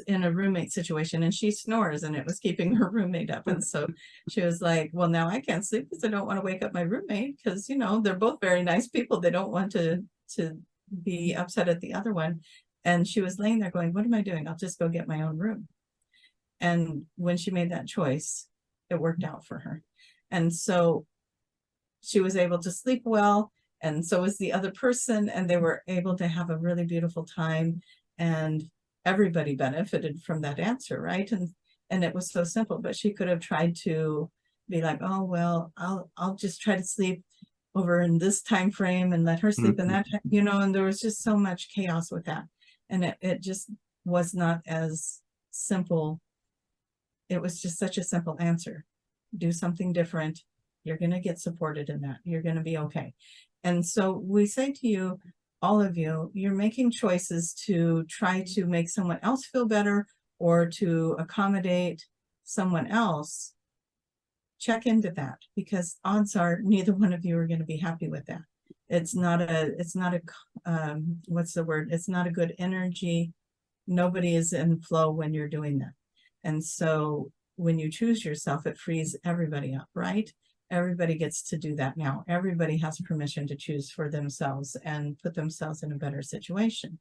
in a roommate situation, and she snores, and it was keeping her roommate up. And so she was like, well, now I can't sleep because I don't want to wake up my roommate, because, they're both very nice people. They don't want to be upset at the other one. And she was laying there going, what am I doing? I'll just go get my own room. And when she made that choice, it worked out for her. And so she was able to sleep well, and so was the other person, and they were able to have a really beautiful time, and everybody benefited from that answer, right? And it was so simple. But she could have tried to be like, oh, well, I'll just try to sleep over in this time frame and let her sleep in that time, and there was just so much chaos with that. And it just was not as simple. It was just such a simple answer. Do something different. You're going to get supported in that. You're going to be okay. And so we say to you, all of you, you're making choices to try to make someone else feel better or to accommodate someone else. Check into that, because odds are neither one of you are going to be happy with that. It's not a what's the word? It's not a good energy. Nobody is in flow when you're doing that. And so when you choose yourself, it frees everybody up, right? Everybody gets to do that now. Everybody has permission to choose for themselves and put themselves in a better situation.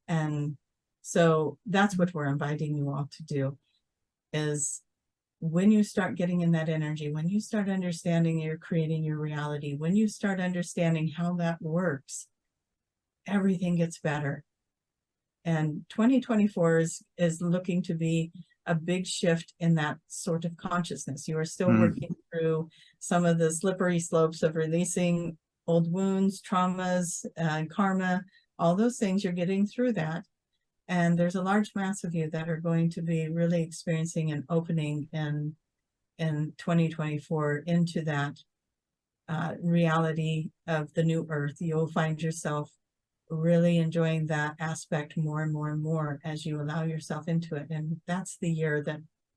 And so that's what we're inviting you all to do, is when you start getting in that energy, when you start understanding you're creating your reality, when you start understanding how that works, everything gets better. And 2024 is looking to be a big shift in that sort of consciousness. You are still working through some of the slippery slopes of releasing old wounds, traumas, karma, all those things. You're getting through that. And there's a large mass of you that are going to be really experiencing an opening in 2024 into that reality of the new earth. You'll find yourself really enjoying that aspect more and more and more as you allow yourself into it. And that's the year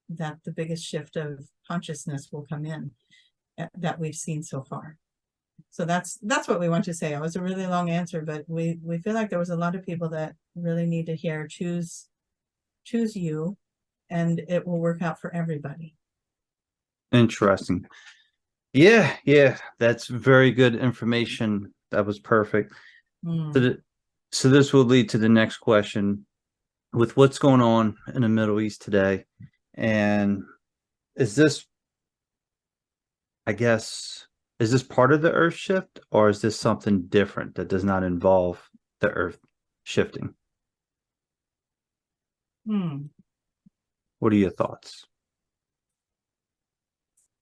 that the biggest shift of consciousness will come in that we've seen so far. So that's what we want to say. It was a really long answer, but we feel like there was a lot of people that really need to hear choose you, and it will work out for everybody. Interesting. Yeah, that's very good information. That was perfect. So this will lead to the next question. With what's going on in the Middle East today, and is this part of the Earth shift, or is this something different that does not involve the Earth shifting? What are your thoughts?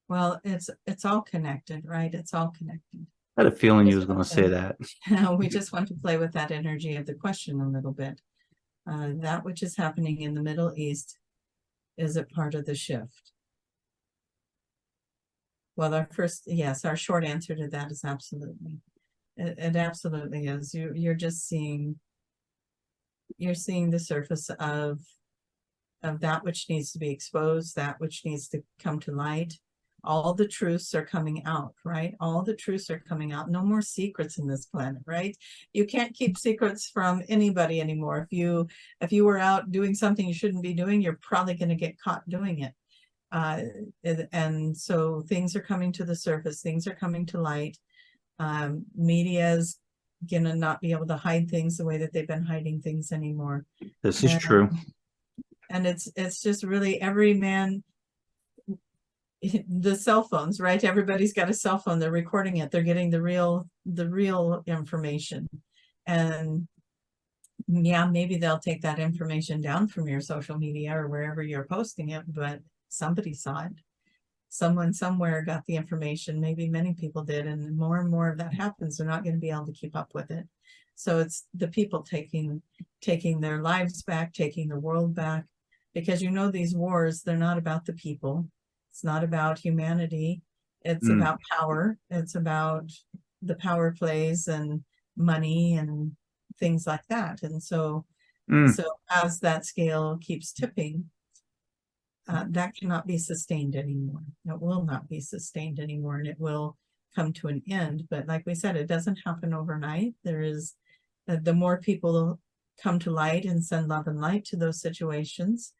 Well, it's all connected, right? It's all connected. I had a feeling you was going to say that. We just want to play with that energy of the question a little bit. That which is happening in the Middle East, is it part of the shift? Well, our short answer to that is absolutely. It absolutely is. You're just seeing the surface of that which needs to be exposed, that which needs to come to light. All the truths are coming out, right? All the truths are coming out. No more secrets in this planet, right? You can't keep secrets from anybody anymore. If you were out doing something you shouldn't be doing, you're probably going to get caught doing it. And so things are coming to the surface, things are coming to light. Media is gonna not be able to hide things the way that they've been hiding things anymore. This is true. And it's just really every man, the cell phones, right? Everybody's got a cell phone, they're recording it, they're getting the real information. And yeah, maybe they'll take that information down from your social media or wherever you're posting it, but somebody saw it. Someone somewhere got the information, maybe many people did, and more of that happens, they're not going to be able to keep up with it. So it's the people taking their lives back, taking the world back, because these wars, they're not about the people. It's not about humanity. It's about power. It's about the power plays and money and things like that. And so as that scale keeps tipping, that cannot be sustained anymore. It will not be sustained anymore, and it will come to an end. But like we said, it doesn't happen overnight. There is, the more people come to light and send love and light to those situations,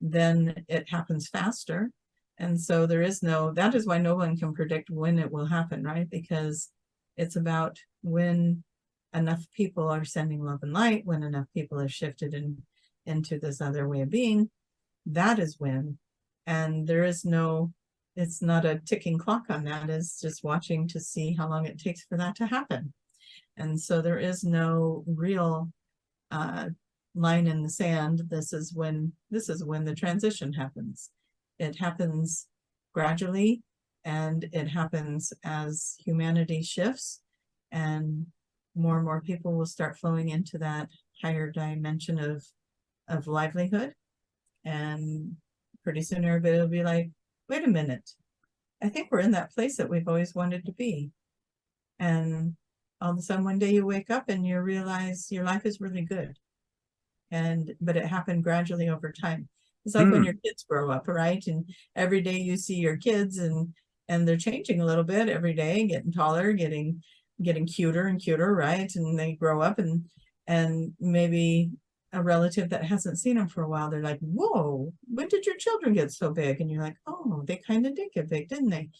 then it happens faster. And so that is why no one can predict when it will happen, right? Because it's about when enough people are sending love and light, when enough people have shifted into this other way of being. That is when, and it's not a ticking clock on that. It's just watching to see how long it takes for that to happen. And so there is no real line in the sand. This is when the transition happens. It happens gradually, and it happens as humanity shifts, and more people will start flowing into that higher dimension of livelihood. And pretty soon everybody will be like, wait a minute, I think we're in that place that we've always wanted to be. And all of a sudden one day you wake up and you realize your life is really good. But it happened gradually over time. It's like when your kids grow up, right? And every day you see your kids and they're changing a little bit every day, getting taller, getting cuter and cuter, right? And they grow up and maybe a relative that hasn't seen them for a while, they're like, whoa, when did your children get so big? And you're like, oh, they kind of did get big, didn't they?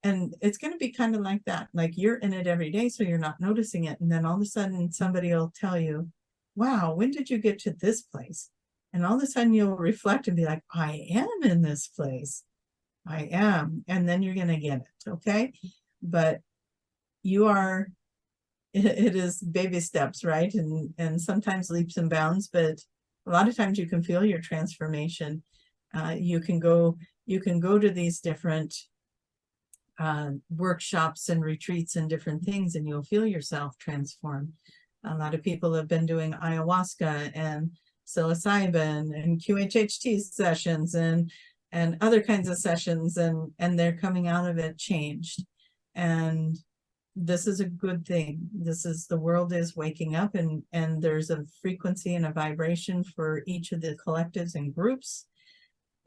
And it's going to be kind of like that. Like you're in it every day, so you're not noticing it. And then all of a sudden somebody will tell you, wow, when did you get to this place? And all of a sudden you'll reflect and be like, I am in this place. I am. And then you're going to get it. Okay. But it is baby steps, right? And sometimes leaps and bounds, but a lot of times you can feel your transformation. You can go to these different workshops and retreats and different things, and you'll feel yourself transform. A lot of people have been doing ayahuasca and psilocybin and QHHT sessions and other kinds of sessions, and they're coming out of it changed. And this is a good thing. The world is waking up, and there's a frequency and a vibration for each of the collectives and groups.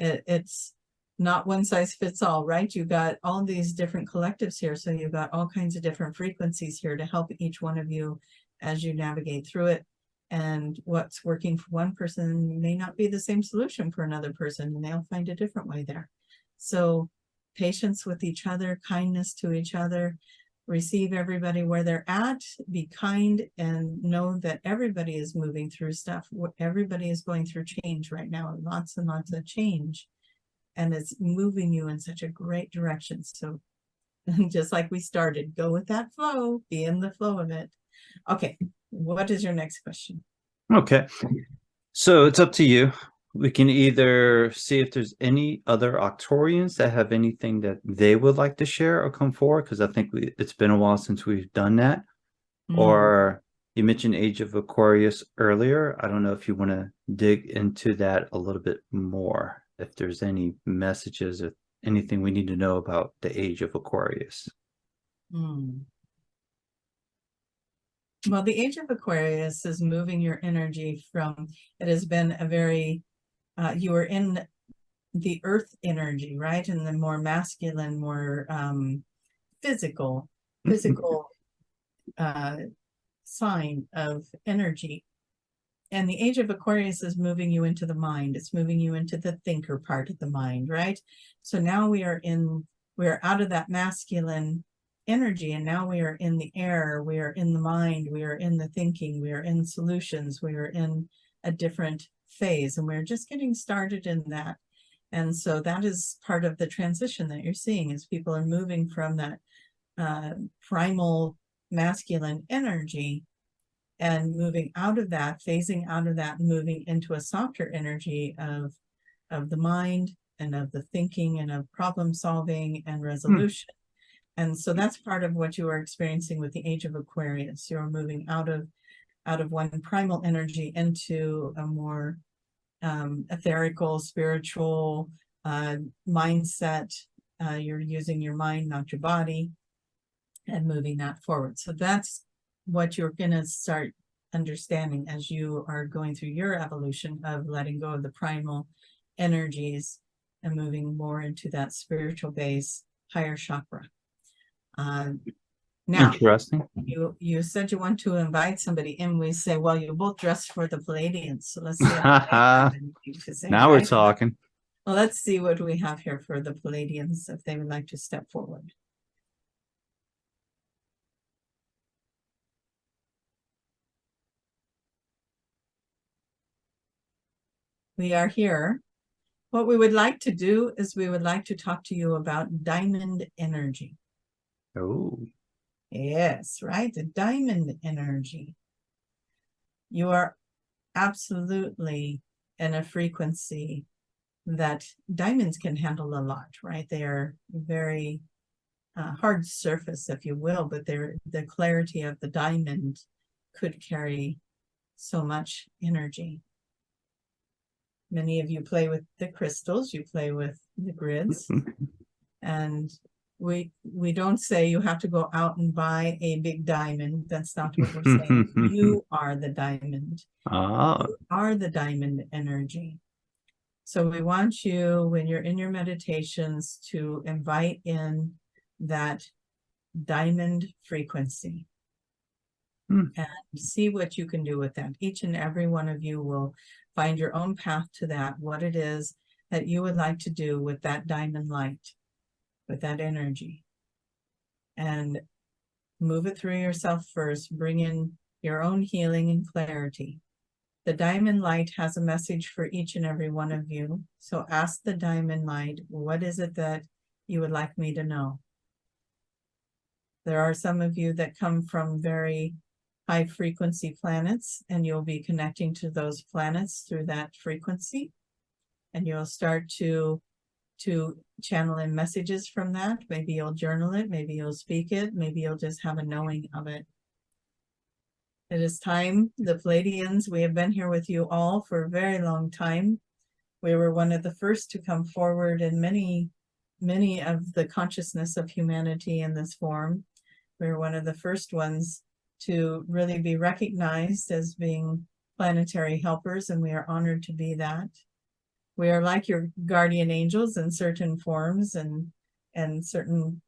It's not one size fits all, right? You've got all these different collectives here, so you've got all kinds of different frequencies here to help each one of you as you navigate through it. And what's working for one person may not be the same solution for another person, and they'll find a different way there. So patience with each other, kindness to each other, receive everybody where they're at, be kind, and know that everybody is moving through stuff. Everybody is going through change right now, lots and lots of change, and it's moving you in such a great direction. So just like we started, go with that flow, be in the flow of it. Okay, what is your next question? Okay, so it's up to you. We can either see if there's any other Arcturians that have anything that they would like to share or come forward, because I think it's been a while since we've done that. Or you mentioned Age of Aquarius earlier. I don't know if you want to dig into that a little bit more, if there's any messages or anything we need to know about the Age of Aquarius. Well, the Age of Aquarius is moving your energy from, it has been a very you were in the earth energy, right? And the more masculine, more physical sign of energy. And the Age of Aquarius is moving you into the mind. It's moving you into the thinker part of the mind, right? So now we're out of that masculine energy, and now we are in the air, we are in the mind, we are in the thinking, we are in solutions, we are in a different phase, and we're just getting started in that. And so that is part of the transition that you're seeing, is people are moving from that primal masculine energy and moving out of that, phasing out of that, moving into a softer energy of the mind and of the thinking and of problem solving and resolution. And so that's part of what you are experiencing with the Age of Aquarius. You're moving out of one primal energy into a more etherical, spiritual mindset. You're using your mind, not your body, and moving that forward. So that's what you're going to start understanding as you are going through your evolution of letting go of the primal energies and moving more into that spiritual base, higher chakra. Now, interesting. You said you want to invite somebody, and we say, well, you both dressed for the Pleiadians, so let's see if they have anything to say. Now right? we're talking. Well, let's see what we have here for the Pleiadians, if they would like to step forward. We are here. What we would like to do is we would like to talk to you about diamond energy. Oh. Yes, right? The diamond energy. You are absolutely in a frequency that diamonds can handle a lot, right? They are very hard surface, if you will, but the clarity of the diamond could carry so much energy. Many of you play with the crystals, you play with the grids, and we don't say you have to go out and buy a big diamond. That's not what we're saying. You are the diamond. You are the diamond energy. So we want you, when you're in your meditations, to invite in that diamond frequency and see what you can do with that. Each and every one of you will find your own path to that, what it is that you would like to do with that diamond light, with that energy. And move it through yourself first. Bring in your own healing and clarity. The diamond light has a message for each and every one of you. So ask the diamond light, what is it that you would like me to know? There are some of you that come from very high frequency planets, and you'll be connecting to those planets through that frequency. And you'll start to channel in messages from that. Maybe you'll journal it, maybe you'll speak it, maybe you'll just have a knowing of it. It is time, the Pleiadians, we have been here with you all for a very long time. We were one of the first to come forward in many of the consciousness of humanity in this form. We were one of the first ones to really be recognized as being planetary helpers, and we are honored to be that. We are like your guardian angels in certain forms, and certain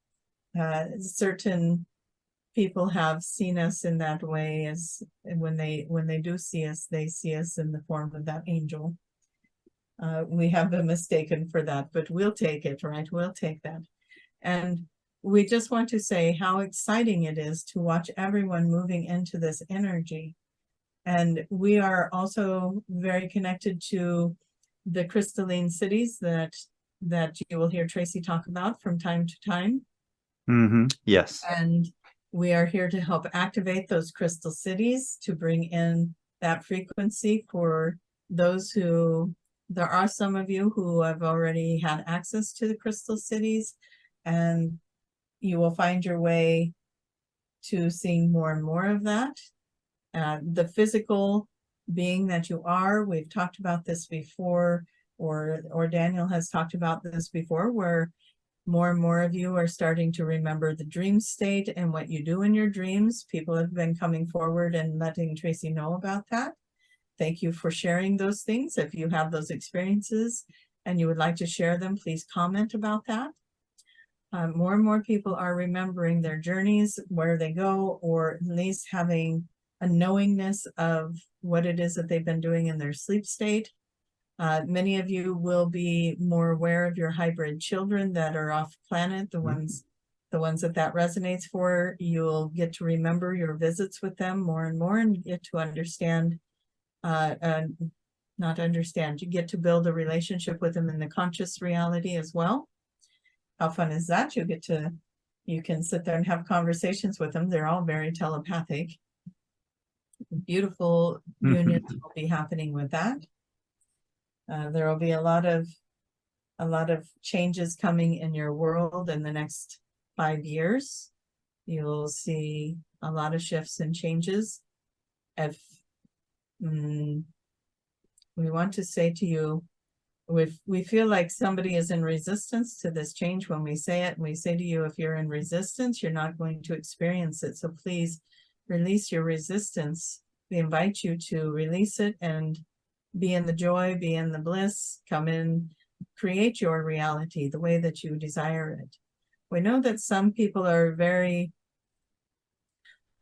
people have seen us in that way, as when they do see us, they see us in the form of that angel. We have been mistaken for that, but we'll take it, right? We'll take that. And we just want to say how exciting it is to watch everyone moving into this energy. And we are also very connected to the crystalline cities that you will hear Tracy talk about from time to time. Yes. And we are here to help activate those crystal cities, to bring in that frequency for those who, there are some of you who have already had access to the crystal cities, and you will find your way to seeing more and more of that. The physical being that you are, we've talked about this before, or Daniel has talked about this before, where more and more of you are starting to remember the dream state and what you do in your dreams. People have been coming forward and letting Tracy know about that. thank you for sharing those things. If you have those experiences and you would like to share them, please comment about that. More and more people are remembering their journeys, where they go, or at least having a knowingness of what it is that they've been doing in their sleep state. Many of you will be more aware of your hybrid children that are off planet, the ones that resonates for. You'll get to remember your visits with them more and more, and get to understand, not understand, you get to build a relationship with them in the conscious reality as well. How fun is that? You can sit there and have conversations with them. They're all very telepathic. Beautiful unions will be happening with that. There will be a lot of changes coming in your world in the next 5 years. You'll see a lot of shifts and changes. If we want to say to you, if we feel like somebody is in resistance to this change when we say it, and we say to you, if you're in resistance, you're not going to experience it. So please release your resistance. We invite you to release it and be in the joy, be in the bliss, come in, create your reality the way that you desire it. We know that some people are very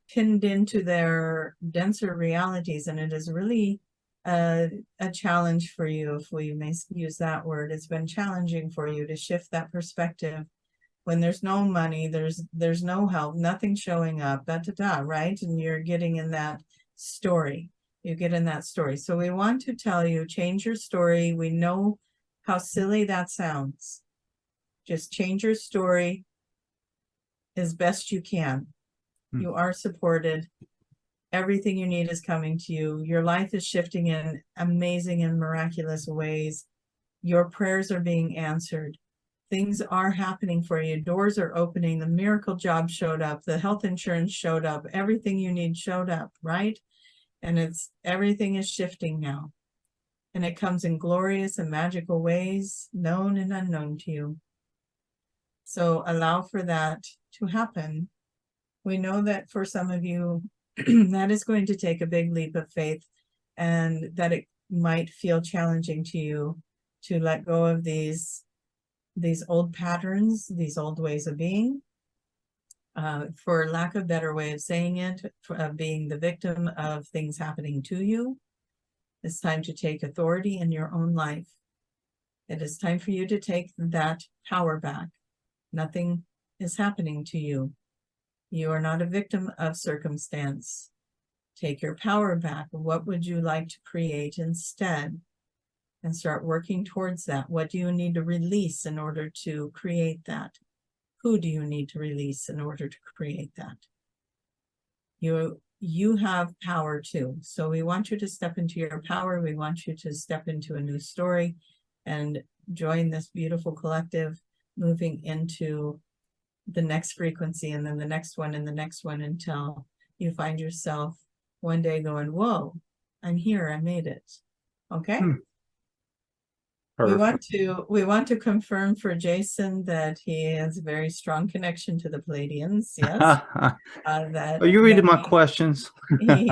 pinned into their denser realities, and it is really a challenge for you, if we may use that word. It's been challenging for you to shift that perspective when there's no money, there's no help, nothing showing up, right? And you're getting in that story. You get in that story. So we want to tell you, change your story. We know how silly that sounds. Just change your story as best you can. You are supported. Everything you need is coming to you. Your life is shifting in amazing and miraculous ways. Your prayers are being answered. Things are happening for you. Doors are opening. The miracle job showed up. The health insurance showed up. Everything you need showed up, right? And everything is shifting now. And it comes in glorious and magical ways, known and unknown to you. So allow for that to happen. We know that for some of you, that is going to take a big leap of faith, and that it might feel challenging to you to let go of these old patterns, these old ways of being, for lack of a better way of saying it, being the victim of things happening to you. It's time to take authority in your own life. It is time for you to take that power back. Nothing is happening to you. You are not a victim of circumstance. Take your power back. What would you like to create instead? And start working towards that. What do you need to release in order to create that? Who do you need to release in order to create that? You have power too. So we want you to step into your power. We want you to step into a new story and join this beautiful collective, moving into the next frequency, and then the next one, and the next one, until you find yourself one day going, whoa, I'm here, I made it. Okay. We want to confirm for Jason that he has a very strong connection to the Pleiadians. Yes. Are you reading my questions? he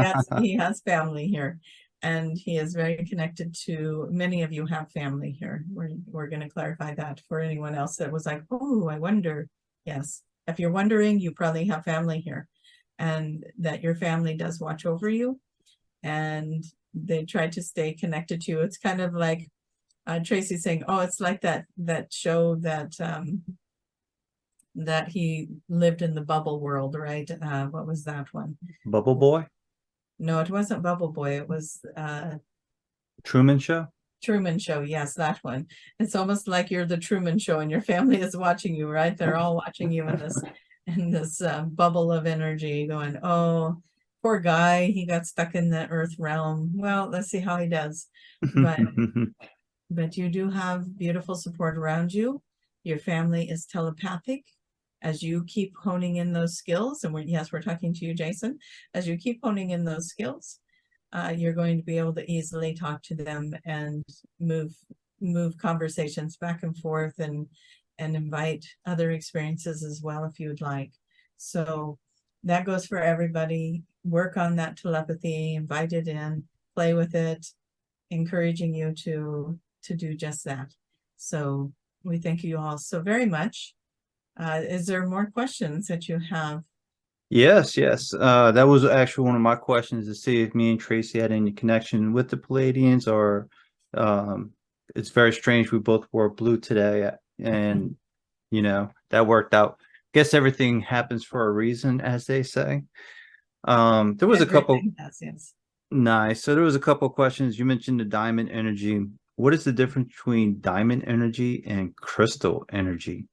has family here, and he is very connected to, many of you have family here. We're going to clarify that for anyone else that was like, oh, I wonder. Yes, if you're wondering, you probably have family here, and that your family does watch over you, and they try to stay connected to you. It's kind of like Tracy's saying, oh, it's like that show that that he lived in the bubble world, right? What was that one? Bubble Boy? No, it wasn't Bubble Boy. It was Truman Show? Truman Show, yes, that one. It's almost like you're the Truman Show and your family is watching you, right? They're all watching you in this bubble of energy, going, oh, poor guy, he got stuck in the earth realm. Well, let's see how he does. But you do have beautiful support around you. Your family is telepathic. As you keep honing in those skills, and we're talking to you, Jason, as you keep honing in those skills, you're going to be able to easily talk to them and move conversations back and forth, and invite other experiences as well if you'd like. So that goes for everybody. Work on that telepathy, invite it in, play with it, encouraging you to do just that. So we thank you all so very much. Is there more questions that you have? Yes, yes. That was actually one of my questions, to see if me and Tracy had any connection with the Pleiadians, or it's very strange we both wore blue today, and that worked out. Guess everything happens for a reason, as they say. There was a couple. Yes. Nice. So there was a couple of questions. You mentioned the diamond energy. What is the difference between diamond energy and crystal energy?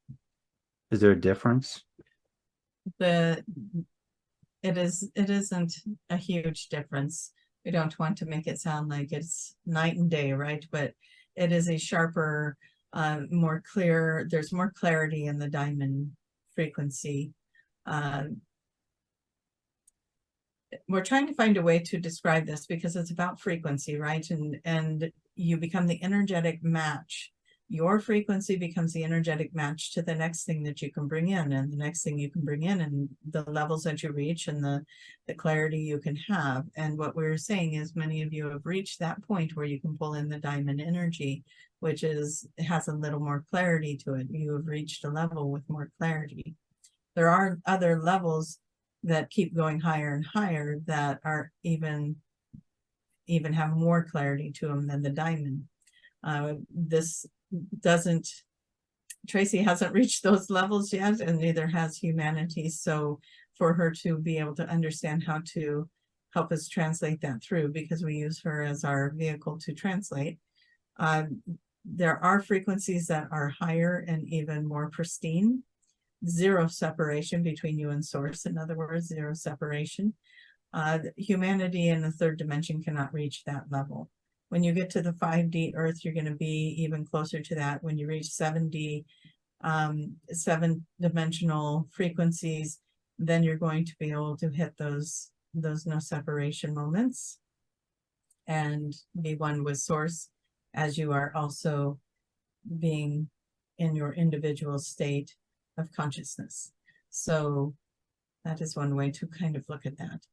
Is there a difference? It isn't a huge difference. We don't want to make it sound like it's night and day, right? But it is a sharper, more clear, there's more clarity in the diamond frequency. We're trying to find a way to describe this because it's about frequency, right? And you become the energetic match. Your frequency becomes the energetic match to the next thing that you can bring in, and the next thing you can bring in, and the levels that you reach, and the clarity you can have. And what we're saying is many of you have reached that point where you can pull in the diamond energy, which has a little more clarity to it. You have reached a level with more clarity. There are other levels that keep going higher and higher that are even have more clarity to them than the diamond. This doesn't, Tracy hasn't reached those levels yet, and neither has humanity. So for her to be able to understand how to help us translate that through, because we use her as our vehicle to translate, there are frequencies that are higher and even more pristine. Zero separation between you and source. In other words, zero separation. Humanity in the third dimension cannot reach that level. When you get to the 5D Earth, you're going to be even closer to that. When you reach 7D, 7-dimensional frequencies, then you're going to be able to hit those no separation moments and be one with source, as you are also being in your individual state of consciousness. So that is one way to kind of look at that.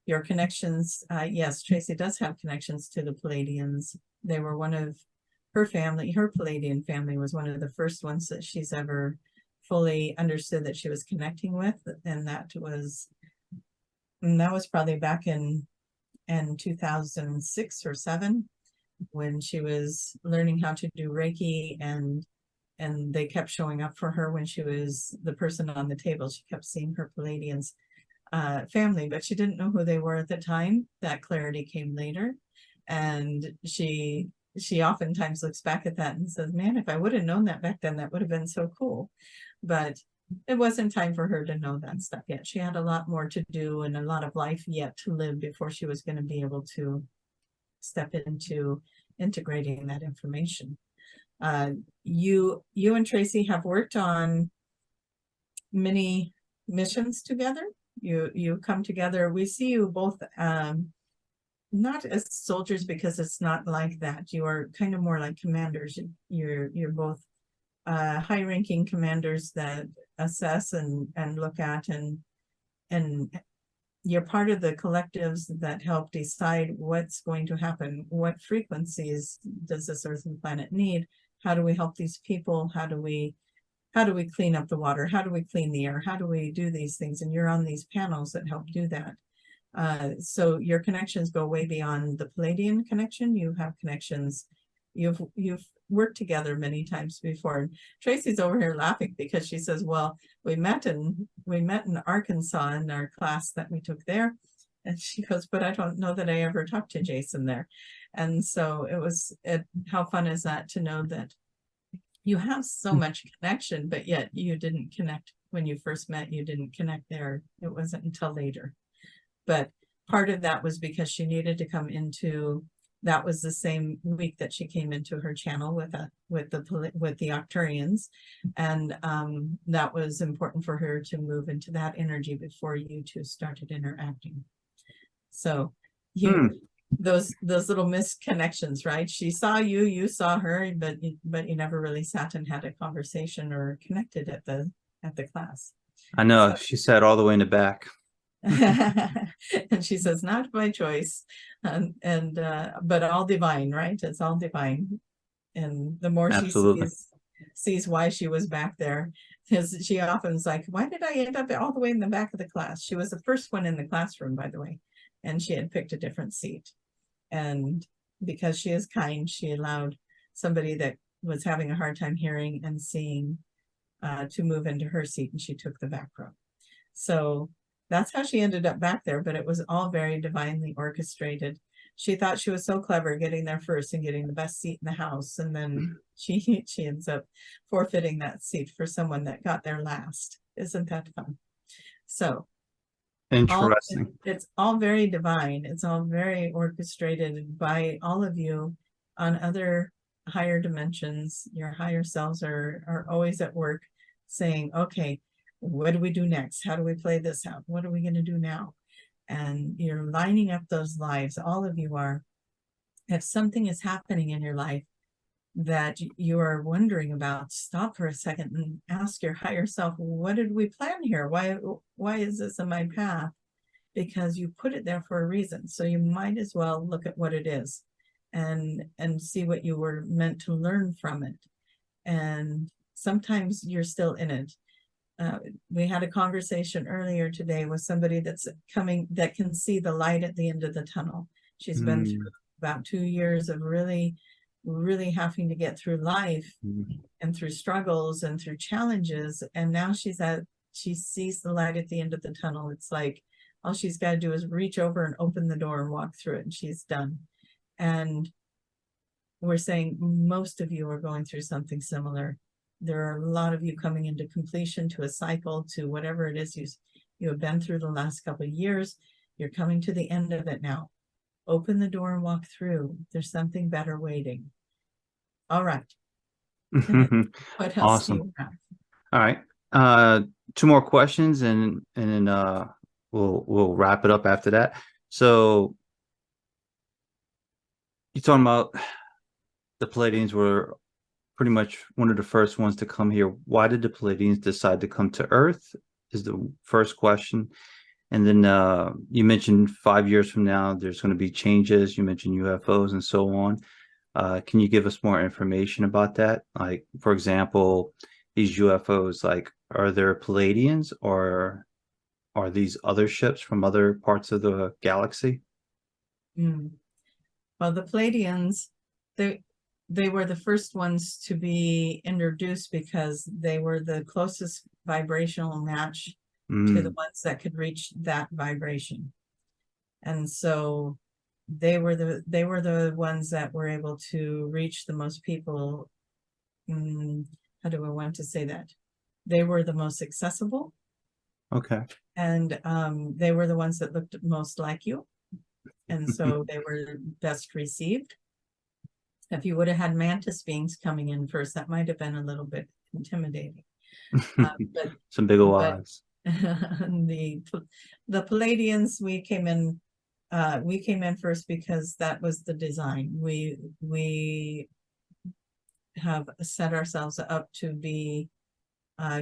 Your connections, yes, Tracy does have connections to the Pleiadians. They were one of her family. Her Pleiadian family was one of the first ones that she's ever fully understood that she was connecting with, and that was probably back in 2006 or 7, when she was learning how to do Reiki, and they kept showing up for her when she was the person on the table. She kept seeing her Pleiadians family, but she didn't know who they were at the time. That clarity came later, and she oftentimes looks back at that and says, man, if I would have known that back then, that would have been so cool. But it wasn't time for her to know that stuff yet. She had a lot more to do and a lot of life yet to live before she was going to be able to step into integrating that information. You and Tracy have worked on many missions together. You come together. We see you both not as soldiers, because it's not like that. You are kind of more like commanders. You're both high-ranking commanders that assess and look at, and you're part of the collectives that help decide what's going to happen. What frequencies does this Earth and planet need? How do we help these people? How do we clean up the water? How do we clean the air? How do we do these things? And you're on these panels that help do that. So your connections go way beyond the Pleiadian connection. You have connections. You've worked together many times before. And Tracy's over here laughing because she says, well, we met in Arkansas in our class that we took there. And she goes, but I don't know that I ever talked to Jason there. And so how fun is that to know that you have so much connection, but yet you didn't connect when you first met. You didn't connect there. It wasn't until later. But part of that was because she needed to come into, that was the same week that she came into her channel with the Arcturians, and that was important for her to move into that energy before you two started interacting. So those little misconnections, right? She saw you, you saw her, but you never really sat and had a conversation or connected at the class. I know, So, she sat all the way in the back. And she says, not by choice. But all divine, right? It's all divine. And the more she Absolutely. sees why she was back there, because she often is like, why did I end up all the way in the back of the class? She was the first one in the classroom, by the way, and she had picked a different seat. And because she is kind, she allowed somebody that was having a hard time hearing and seeing to move into her seat, and she took the back row. So that's how she ended up back there, but it was all very divinely orchestrated. She thought she was so clever getting there first and getting the best seat in the house, and then she ends up forfeiting that seat for someone that got there last. Isn't that fun? So Interesting. it's all very divine. It's all very orchestrated by all of you on other higher dimensions. Your higher selves are always at work saying, okay, what do we do next? How do we play this out? What are we going to do now? And you're lining up those lives. All of you are. If something is happening in your life that you are wondering about, stop for a second and ask your higher self, what did we plan here? Why is this in my path? Because you put it there for a reason. So you might as well look at what it is and see what you were meant to learn from it. And sometimes you're still in it. We had a conversation earlier today with somebody that can see the light at the end of the tunnel. She's been through about 2 years of really having to get through life and through struggles and through challenges. And now she sees the light at the end of the tunnel. It's like all she's got to do is reach over and open the door and walk through it, and she's done. And we're saying most of you are going through something similar. There are a lot of you coming into completion, to a cycle, to whatever it is you have been through the last couple of years. You're coming to the end of it now. Open the door and walk through. There's something better waiting. All right. What else Awesome. do you have? All right. 2 more questions and then we'll wrap it up after that. So you're talking about the Pleiadians were pretty much one of the first ones to come here. Why did the Pleiadians decide to come to Earth is the first question. And then you mentioned 5 years from now, there's going to be changes. You mentioned UFOs and so on. Can you give us more information about that? Like, for example, these UFOs, like, are there Pleiadians or are these other ships from other parts of the galaxy? Well, the Pleiadians, they were the first ones to be introduced because they were the closest vibrational match to the ones that could reach that vibration. And so they were the ones that were able to reach the most people. How do I want to say that? They were the most accessible. Okay. And they were the ones that looked most like you. And so they were best received. If you would have had mantis beings coming in first, that might have been a little bit intimidating. But some big ol' eyes. The Pleiadians, we came in first because that was the design. We have set ourselves up to be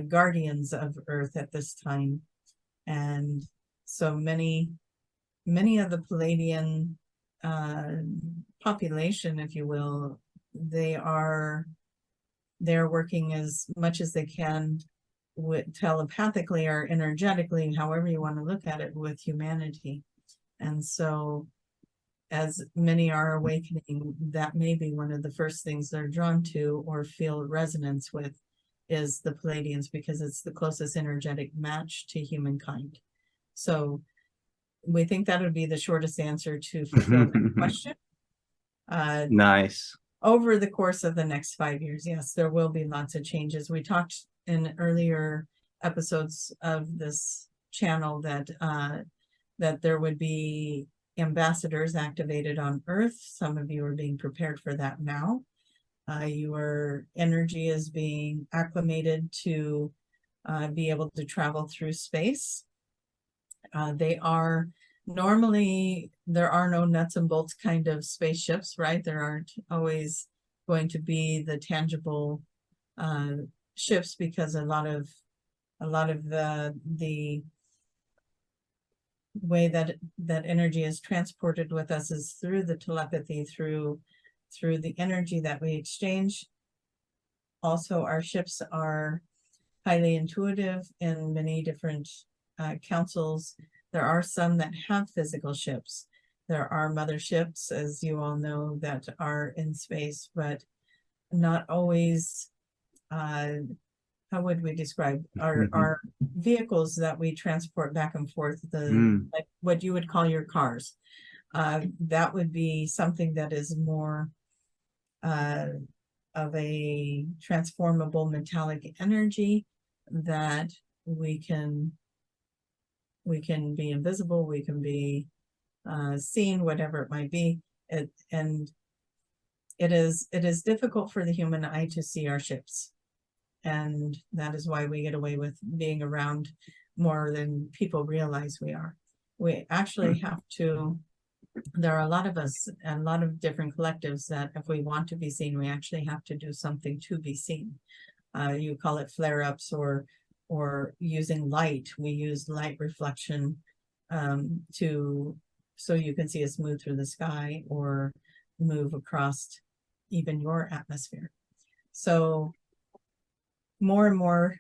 guardians of Earth at this time, and so many of the Pleiadian population, if you will, they're working as much as they can telepathically or energetically, however you want to look at it, with humanity. And so as many are awakening, that may be one of the first things they're drawn to or feel resonance with, is the Pleiadians, because it's the closest energetic match to humankind. So we think that would be the shortest answer to fulfill that question. Nice. Over the course of the next 5 years, yes, there will be lots of changes. We talked in earlier episodes of this channel that there would be ambassadors activated on Earth. Some of you are being prepared for that now. Your energy is being acclimated to be able to travel through space. Normally, there are no nuts and bolts kind of spaceships, right? There aren't always going to be the tangible ships, because a lot of the way that energy is transported with us is through the telepathy, through the energy that we exchange. Also, our ships are highly intuitive in many different councils. There are some that have physical ships. There are motherships, as you all know, that are in space, but not always, how would we describe our vehicles that we transport back and forth, like what you would call your cars. That would be something that is more of a transformable metallic energy that we can be invisible, we can be seen, whatever it might be. And it is difficult for the human eye to see our ships. And that is why we get away with being around more than people realize we are. We actually have to, there are a lot of us and a lot of different collectives that if we want to be seen, we actually have to do something to be seen. You call it flare-ups or using light. We use light reflection so you can see us move through the sky or move across even your atmosphere. So more and more,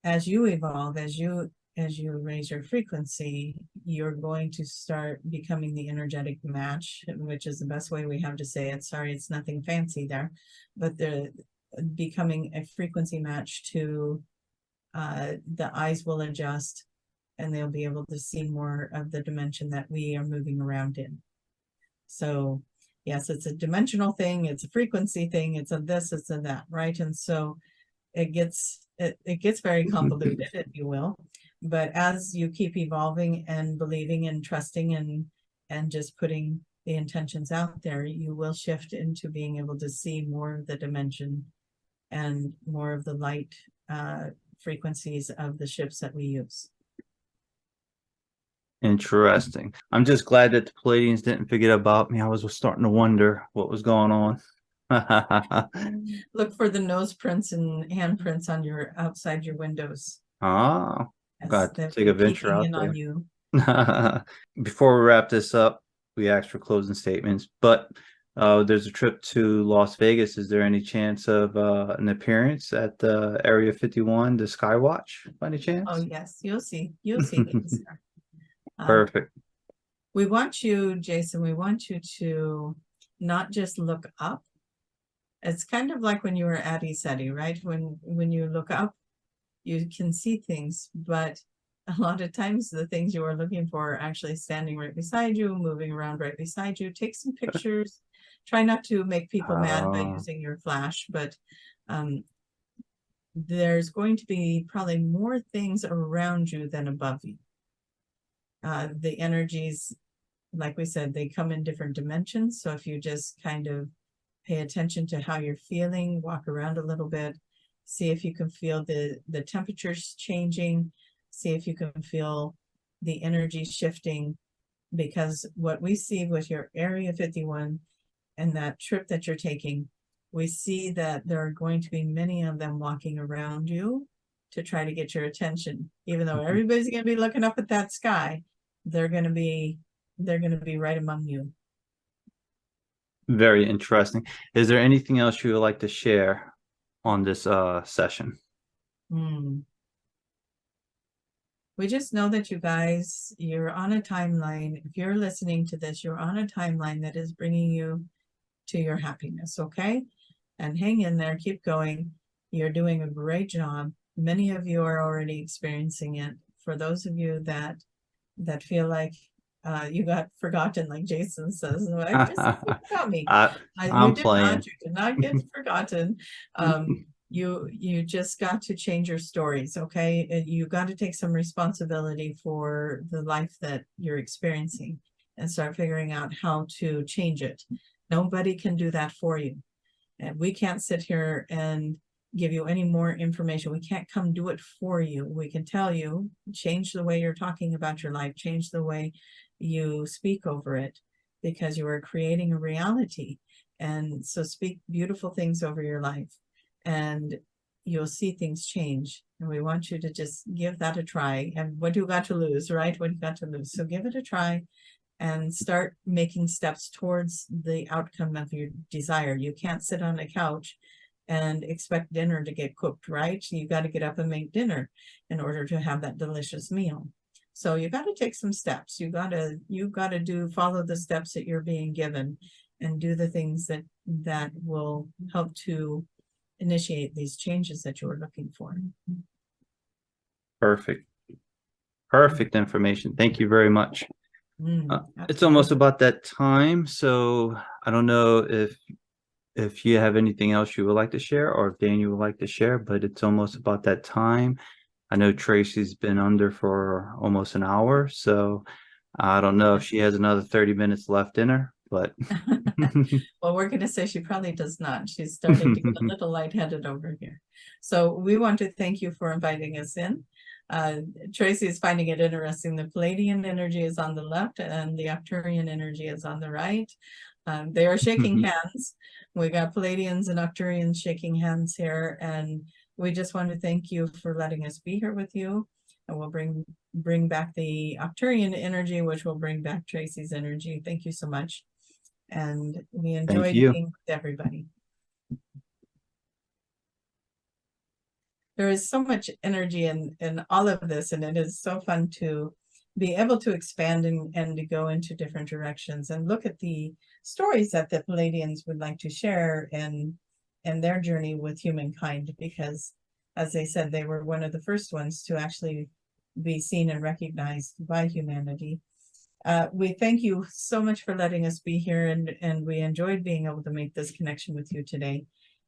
as you evolve, as you raise your frequency, you're going to start becoming the energetic match, which is the best way we have to say it. Sorry, it's nothing fancy there, but the becoming a frequency match to the eyes will adjust and they'll be able to see more of the dimension that we are moving around in. So yes, it's a dimensional thing, it's a frequency thing, it's a this, it's a that, right? And so it gets very convoluted, if you will. But as you keep evolving and believing and trusting and just putting the intentions out there, you will shift into being able to see more of the dimension and more of the light frequencies of the ships that we use. Interesting. I'm just glad that the Pleiadians didn't forget about me. I was starting to wonder what was going on. Look for the nose prints and handprints on your outside your windows. Oh, got to take a venture out there. On you. Before we wrap this up, we asked for closing statements, but there's a trip to Las Vegas. Is there any chance of an appearance at Area 51, the Skywatch, by any chance? Oh yes, you'll see things there. Perfect. We want you, Jason, we want you to not just look up. It's kind of like when you were at ESETI, right? When you look up, you can see things, but a lot of times the things you are looking for are actually standing right beside you, moving around right beside you. Take some pictures. Try not to make people mad by using your flash, but there's going to be probably more things around you than above you. The energies, like we said, they come in different dimensions. So if you just kind of pay attention to how you're feeling, walk around a little bit, see if you can feel the temperatures changing, see if you can feel the energy shifting, because what we see with your Area 51 and that trip that you're taking, we see that there are going to be many of them walking around you to try to get your attention. Even though everybody's going to be looking up at that sky, they're going to be right among you. Very interesting. Is there anything else you would like to share on this session? We just know that you guys, you're on a timeline. If you're listening to this, you're on a timeline that is bringing you to your happiness, okay? And hang in there, keep going. You're doing a great job. Many of you are already experiencing it. For those of you that feel like you got forgotten, like Jason says, I just forgot me. You did not get forgotten. You just got to change your stories, okay? You got to take some responsibility for the life that you're experiencing and start figuring out how to change it. Nobody can do that for you. And we can't sit here and give you any more information. We can't come do it for you. We can tell you, change the way you're talking about your life, change the way you speak over it, because you are creating a reality. And so speak beautiful things over your life and you'll see things change. And we want you to just give that a try. And what do you got to lose, right? What do you got to lose? So give it a try and start making steps towards the outcome of your desire. You can't sit on a couch and expect dinner to get cooked, right? You got to get up and make dinner in order to have that delicious meal. So you got to take some steps. You got to follow the steps that you're being given and do the things that will help to initiate these changes that you're looking for. Perfect. Perfect information. Thank you very much. It's almost Absolutely. about that time, so I don't know if you have anything else you would like to share, or if Daniel would like to share, but it's almost about that time. I know Tracy's been under for almost an hour, so I don't know if she has another 30 minutes left in her, but Well, we're going to say she probably does not. She's starting to get a little lightheaded over here. So we want to thank you for inviting us in. Tracy is finding it interesting. The Pleiadian energy is on the left and the Arcturian energy is on the right. They are shaking hands. We got Pleiadians and Arcturians shaking hands here, and we just want to thank you for letting us be here with you. And we'll bring back the Arcturian energy, which will bring back Tracy's energy. Thank you so much. And we enjoyed being with everybody. There is so much energy in all of this, and it is so fun to be able to expand and to go into different directions and look at the stories that the Pleiadians would like to share and their journey with humankind, because as they said, they were one of the first ones to actually be seen and recognized by humanity. We thank you so much for letting us be here, and we enjoyed being able to make this connection with you today.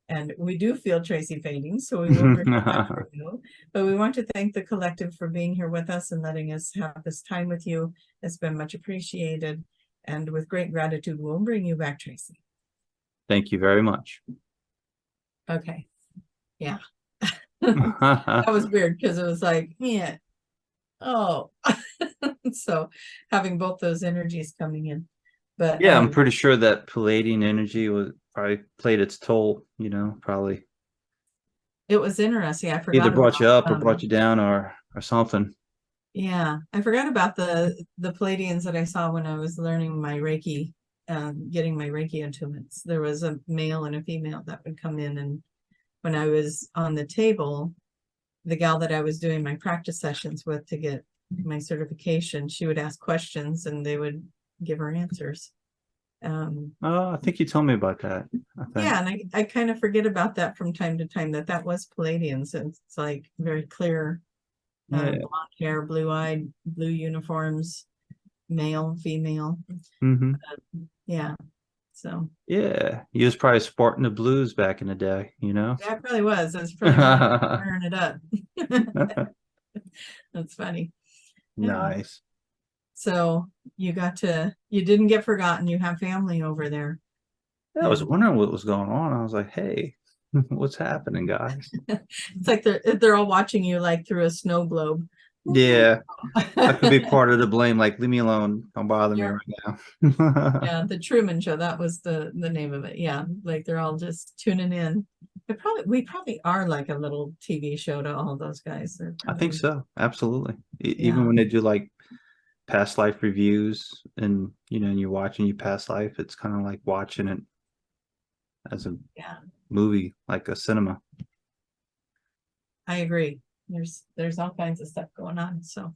And we do feel Tracy fading, so we will bring it back for you. But we want to thank the collective for being here with us and letting us have this time with you. It's been much appreciated. And with great gratitude, we'll bring you back, Tracy. Thank you very much. Okay. Yeah. That was weird because it was like, yeah. Oh. So having both those energies coming in. But yeah, I'm pretty sure that Palladian energy was probably played its toll, probably. It was interesting. I forgot Either brought you about, up or brought you down or something. Yeah, I forgot about the Pleiadians that I saw when I was learning my Reiki, getting my Reiki attunements. There was a male and a female that would come in, and when I was on the table, the gal that I was doing my practice sessions with to get my certification, she would ask questions and they would give her answers. I think you told me about that. Yeah, and I kind of forget about that from time to time, that was Pleiadians, and it's like very clear, blonde hair, blue-eyed, blue uniforms, male, female. Yeah, so yeah, you was probably sporting the blues back in the day, that probably was. That's probably wearing it up. That's funny. Nice. So you didn't get forgotten. You have family over there. I was wondering what was going on. I was like, hey, what's happening, guys? It's like they're all watching you like through a snow globe. Yeah, that could be part of the blame. Like, leave me alone. Don't bother me right now. Yeah, the Truman Show. That was the name of it. Yeah, like they're all just tuning in. We probably are like a little TV show to all those guys. I think so. Absolutely. Even when they do like past life reviews, and you're watching your past life, it's kind of like watching it as a movie, like a cinema. I agree. There's all kinds of stuff going on. So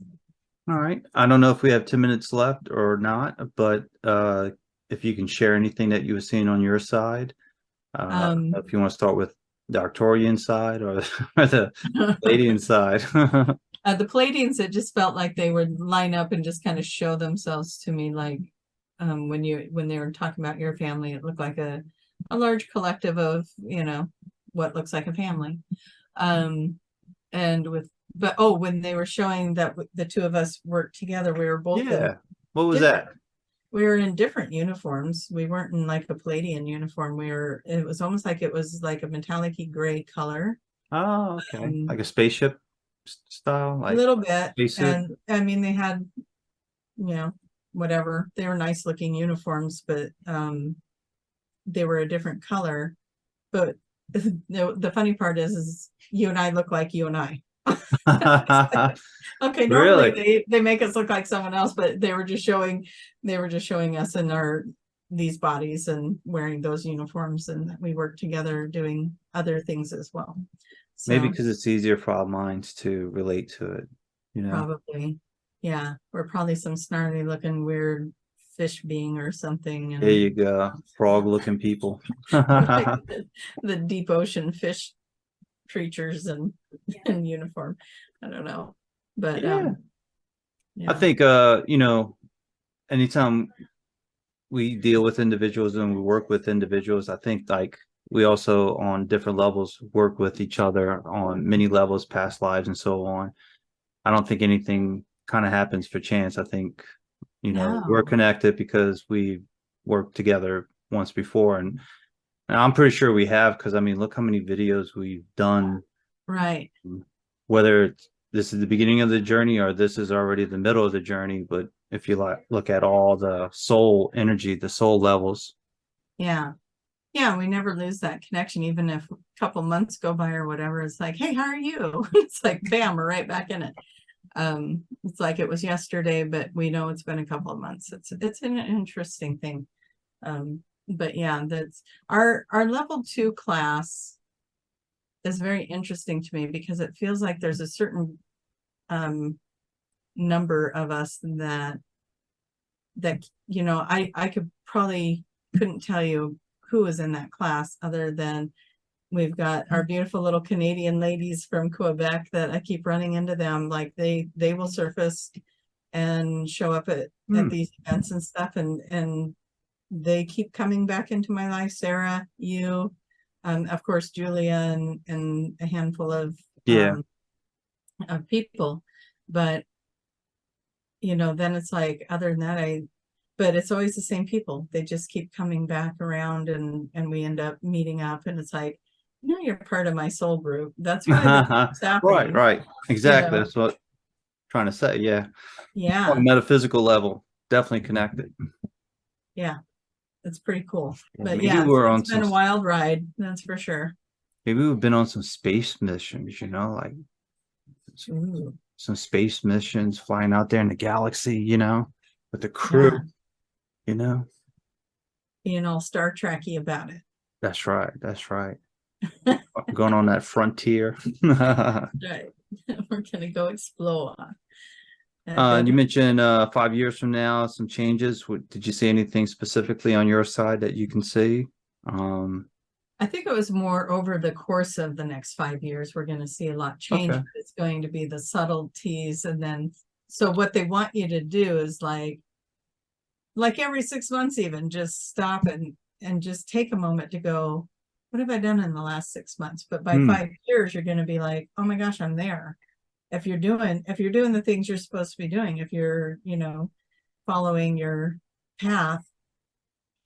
all right, I don't know if we have 10 minutes left or not, but if you can share anything that you were seeing on your side, if you want to start with the Arcturian side or the Palladian side. The Pleiadians, it just felt like they would line up and just kind of show themselves to me, like when they were talking about your family, it looked like a large collective of what looks like a family. When they were showing that the two of us worked together, we were both what was that? We were in different uniforms. We weren't in like a Palladian uniform. It was almost like it was like a metallic-y gray color. Oh, okay. Like a spaceship style, like a little bit. spacesuit. And I mean, they had, whatever. They were nice looking uniforms, but they were a different color. But the funny part is you and I look like you and I. Okay, normally Really? they make us look like someone else, but they were just showing us in our these bodies and wearing those uniforms, and we work together doing other things as well. Maybe So because it's easier for our minds to relate to it, you know? probably, yeah, we're probably some snarly looking weird fish being or something, There you and go. Frog-looking people. like the deep ocean fish creatures and in uniform. I don't know, but Yeah. I yeah, think you know, anytime we deal with individuals and we work with individuals, I think like we also on different levels work with each other on many levels, past lives and so on. I don't think anything kind of happens for chance. I think, you know, we're no, connected because we worked together once before, and I'm pretty sure we have because I mean, look how many videos we've done, right. whether it's this is the beginning of the journey or this is already the middle of the journey. But if you like look at all the soul energy, the soul levels. Yeah. Yeah, we never lose that connection, even if a couple months go by or whatever. It's like, hey, how are you? It's like, bam, we're right back in it. It's like it was yesterday, but we know it's been a couple of months. It's an interesting thing. But yeah, that's our level 2 class is very interesting to me because it feels like there's a certain number of us that you know, I could probably couldn't tell you who was in that class other than we've got our beautiful little Canadian ladies from Quebec that I keep running into them. Like they will surface and show up at these events and stuff, and they keep coming back into my life. Sarah, you, of course, Julia, and a handful Yeah. of people. But you know, then it's like other than that, but it's always the same people. They just keep coming back around, and we end up meeting up, and it's like, you know, you're part of my soul group. That's why this is Right, happening, right. you Exactly. know. That's what I'm trying to say. Yeah. On a Yeah, metaphysical level, definitely connected. yeah, it's pretty cool. Yeah, But maybe yeah, we're on it's some been a wild ride, that's for sure. maybe we've been on some space missions, you know, like Ooh, some space missions flying out there in the galaxy, you know, with the crew, yeah, you know. being all Star Trekky about it. That's right. That's right. Going on that frontier. Right. We're gonna go explore. You mentioned 5 years from now, some changes. Did you see anything specifically on your side that you can see? Um, I think it was more over the course of the next 5 years, we're going to see a lot change. okay. But it's going to be the subtleties. And then, so what they want you to do is like every 6 months, even just stop and just take a moment to go, what have I done in the last 6 months? But by Hmm. 5 years, you're going to be like, oh my gosh, I'm there. If you're doing the things you're supposed to be doing, if you're, you know, following your path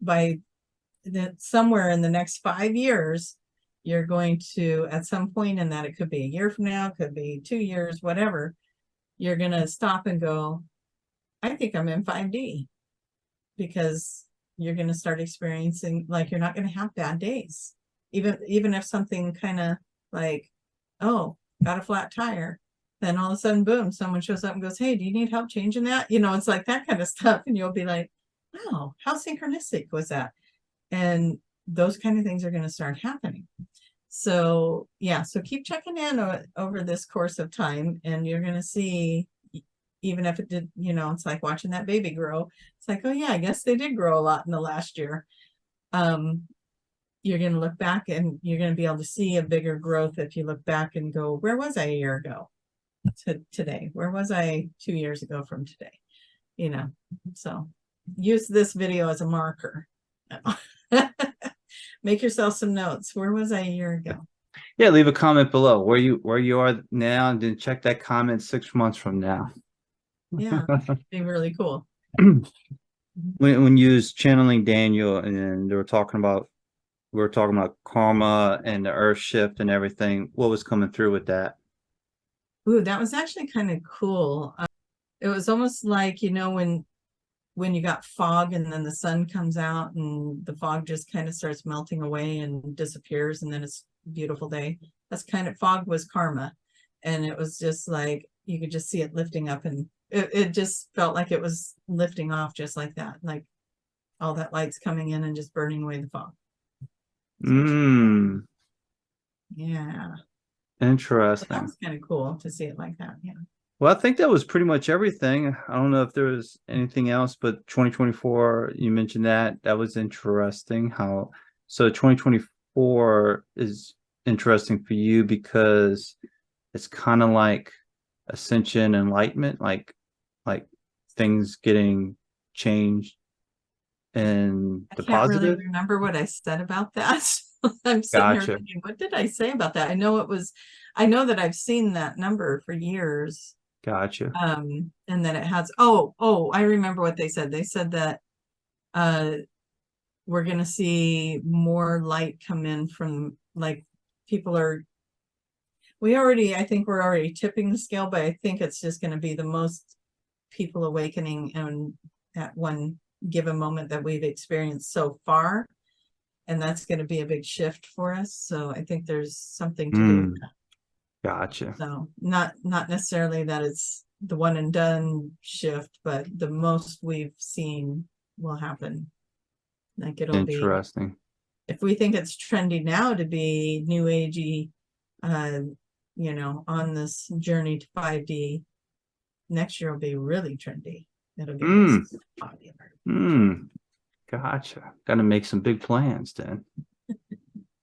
by that somewhere in the next 5 years, you're going to, at some point in that, it could be a year from now, could be 2 years, whatever, you're going to stop and go, I think I'm in 5D, because you're going to start experiencing, like, you're not going to have bad days. Even if something kind of like, oh, got a flat tire, then all of a sudden, boom, someone shows up and goes, hey, do you need help changing that? You know, it's like that kind of stuff. And you'll be like, wow, how synchronistic was that? And those kind of things are going to start happening. So yeah, so keep checking in over this course of time, and you're going to see, even if it did, you know, it's like watching that baby grow. It's like, oh yeah, I guess they did grow a lot in the last year. You're going to look back and you're going to be able to see a bigger growth if you look back and go, where was I a year ago to today? Where was I 2 years ago from today? You know, so use this video as a marker. Make yourself some notes. Where was I a year ago? Yeah, leave a comment below where you are now, and then check that comment 6 months from now. Yeah, be really cool. When you was channeling Daniel and they were talking about we were talking about karma and the earth shift and everything, what was coming through with that? Ooh, that was actually kind of cool. It was almost like, you know, when you got fog and then the sun comes out and the fog just kind of starts melting away and disappears, and then it's a beautiful day. That's kind of, fog was karma. and it was just like you could just see it lifting up, and it just felt like it was lifting off just like that, like all that light's coming in and just burning away the fog. Yeah, Interesting. that was kind of cool to see it like that. Yeah. Well, I think that was pretty much everything. I don't know if there was anything else, but 2024, you mentioned that was interesting. So 2024 is interesting for you because it's kind of like ascension, enlightenment, like things getting changed in I the can't really positive. remember what I said about that. I'm sitting here Gotcha. thinking, what did I say about that? I know that I've seen that number for years. Gotcha. And that it has, I remember what they said. They said that we're gonna see more light come in from, like, people are, I think we're already tipping the scale, but I think it's just gonna be the most people awakening and at one given moment that we've experienced so far. And that's going to be a big shift for us. So I think there's something to do with that. Gotcha. So not necessarily that it's the one and done shift, but the most we've seen will happen. Like it'll be, Interesting. if we think it's trendy now to be new agey, on this journey to 5D, next year will be really trendy. It'll get popular. Gotcha. Got to make some big plans then.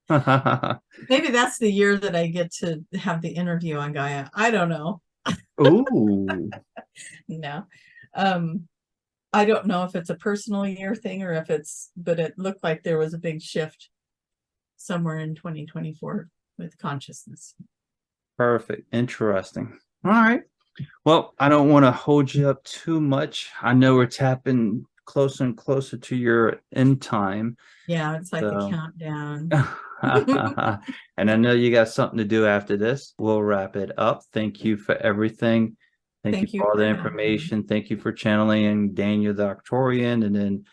Maybe that's the year that I get to have the interview on Gaia. I don't know. Ooh. No. I don't know if it's a personal year thing or if but it looked like there was a big shift somewhere in 2024 with consciousness. Perfect. Interesting. All right. Well, I don't want to hold you up too much. I know we're tapping closer and closer to your end time. Yeah, it's like a countdown. And I know you got something to do after this. We'll wrap it up. Thank you for everything. Thank you for all the information. Thank you for channeling Daniel the Arcturian and then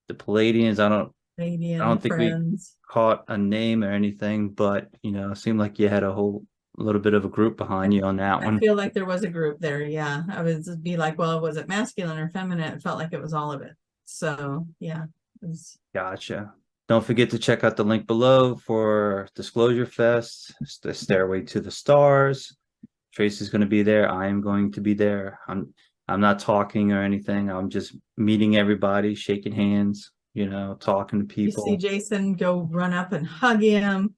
the Pleiadians. I don't think we caught a name or anything, but it seemed like you had a little bit of a group behind you on that one. I feel like there was a group there. Yeah. I would just be like, well, was it masculine or feminine? It felt like it was all of it. So yeah. Gotcha. Don't forget to check out the link below for Disclosure Fest, the Stairway to the Stars. Tracy's going to be there. I am going to be there. I'm not talking or anything. I'm just meeting everybody, shaking hands, talking to people. You see Jason, go run up and hug him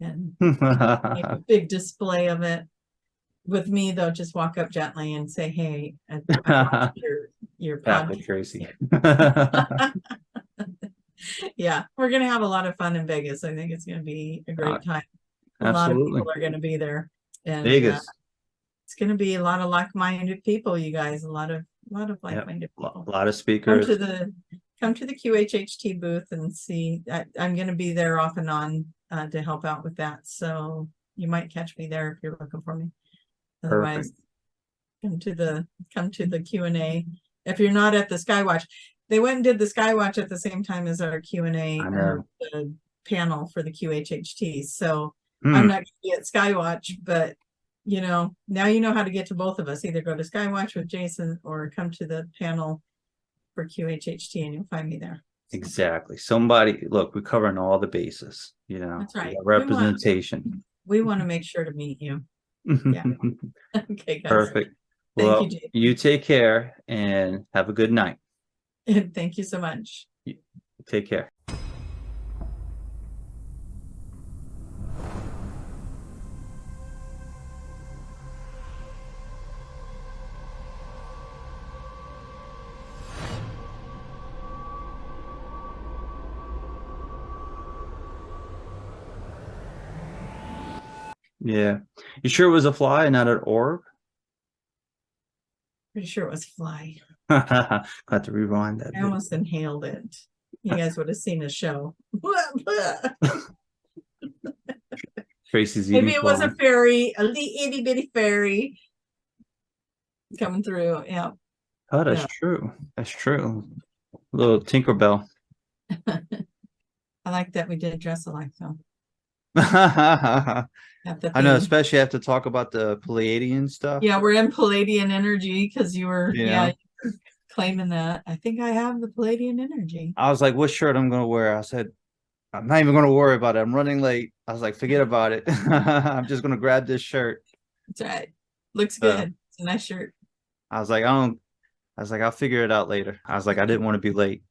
and make a big display of it. With me, though, just walk up gently and say, hey, I watched your podcast. Tracy. Yeah, we're going to have a lot of fun in Vegas. I think it's going to be a great time. A lot of people are going to be there. And Vegas. It's going to be a lot of like-minded people, you guys. A lot of like-minded people. A lot of speakers. Come to the QHHT booth and see. I'm going to be there off and on to help out with that. So you might catch me there if you're looking for me. Otherwise, come to the Q&A. If you're not at the Skywatch, they went and did the Skywatch at the same time as our Q&A or the panel for the QHHT. So I'm not going to be at Skywatch, but now you know how to get to both of us. Either go to Skywatch with Jason or come to the panel for QHHT and you'll find me there. Exactly. Look, we're covering all the bases, That's right. Representation. We want to make sure to meet you. Yeah. Okay, guys. Perfect. Well, you take care and have a good night. Thank you so much. Take care. Yeah. You sure it was a fly and not an orb? Pretty sure it was a fly. Got to rewind that. I almost inhaled it. You guys would have seen a show. Tracy's maybe it was a fairy, a itty bitty fairy coming through. Yeah. Oh, that's true. That's true. A little Tinkerbell. I like that we did dress alike though. I know, Empathy. especially after talk about the Pleiadian stuff. Yeah, we're in Palladian energy because you were, Yeah. claiming that. I think I have the Palladian energy. I was like, what shirt I'm gonna wear? I said, I'm not even gonna worry about it. I'm running late. I was like, forget about it. I'm just gonna grab this shirt. That's right. Looks Uh, good. It's a nice shirt. I was like, I was like, I'll figure it out later. I was like, I didn't want to be late.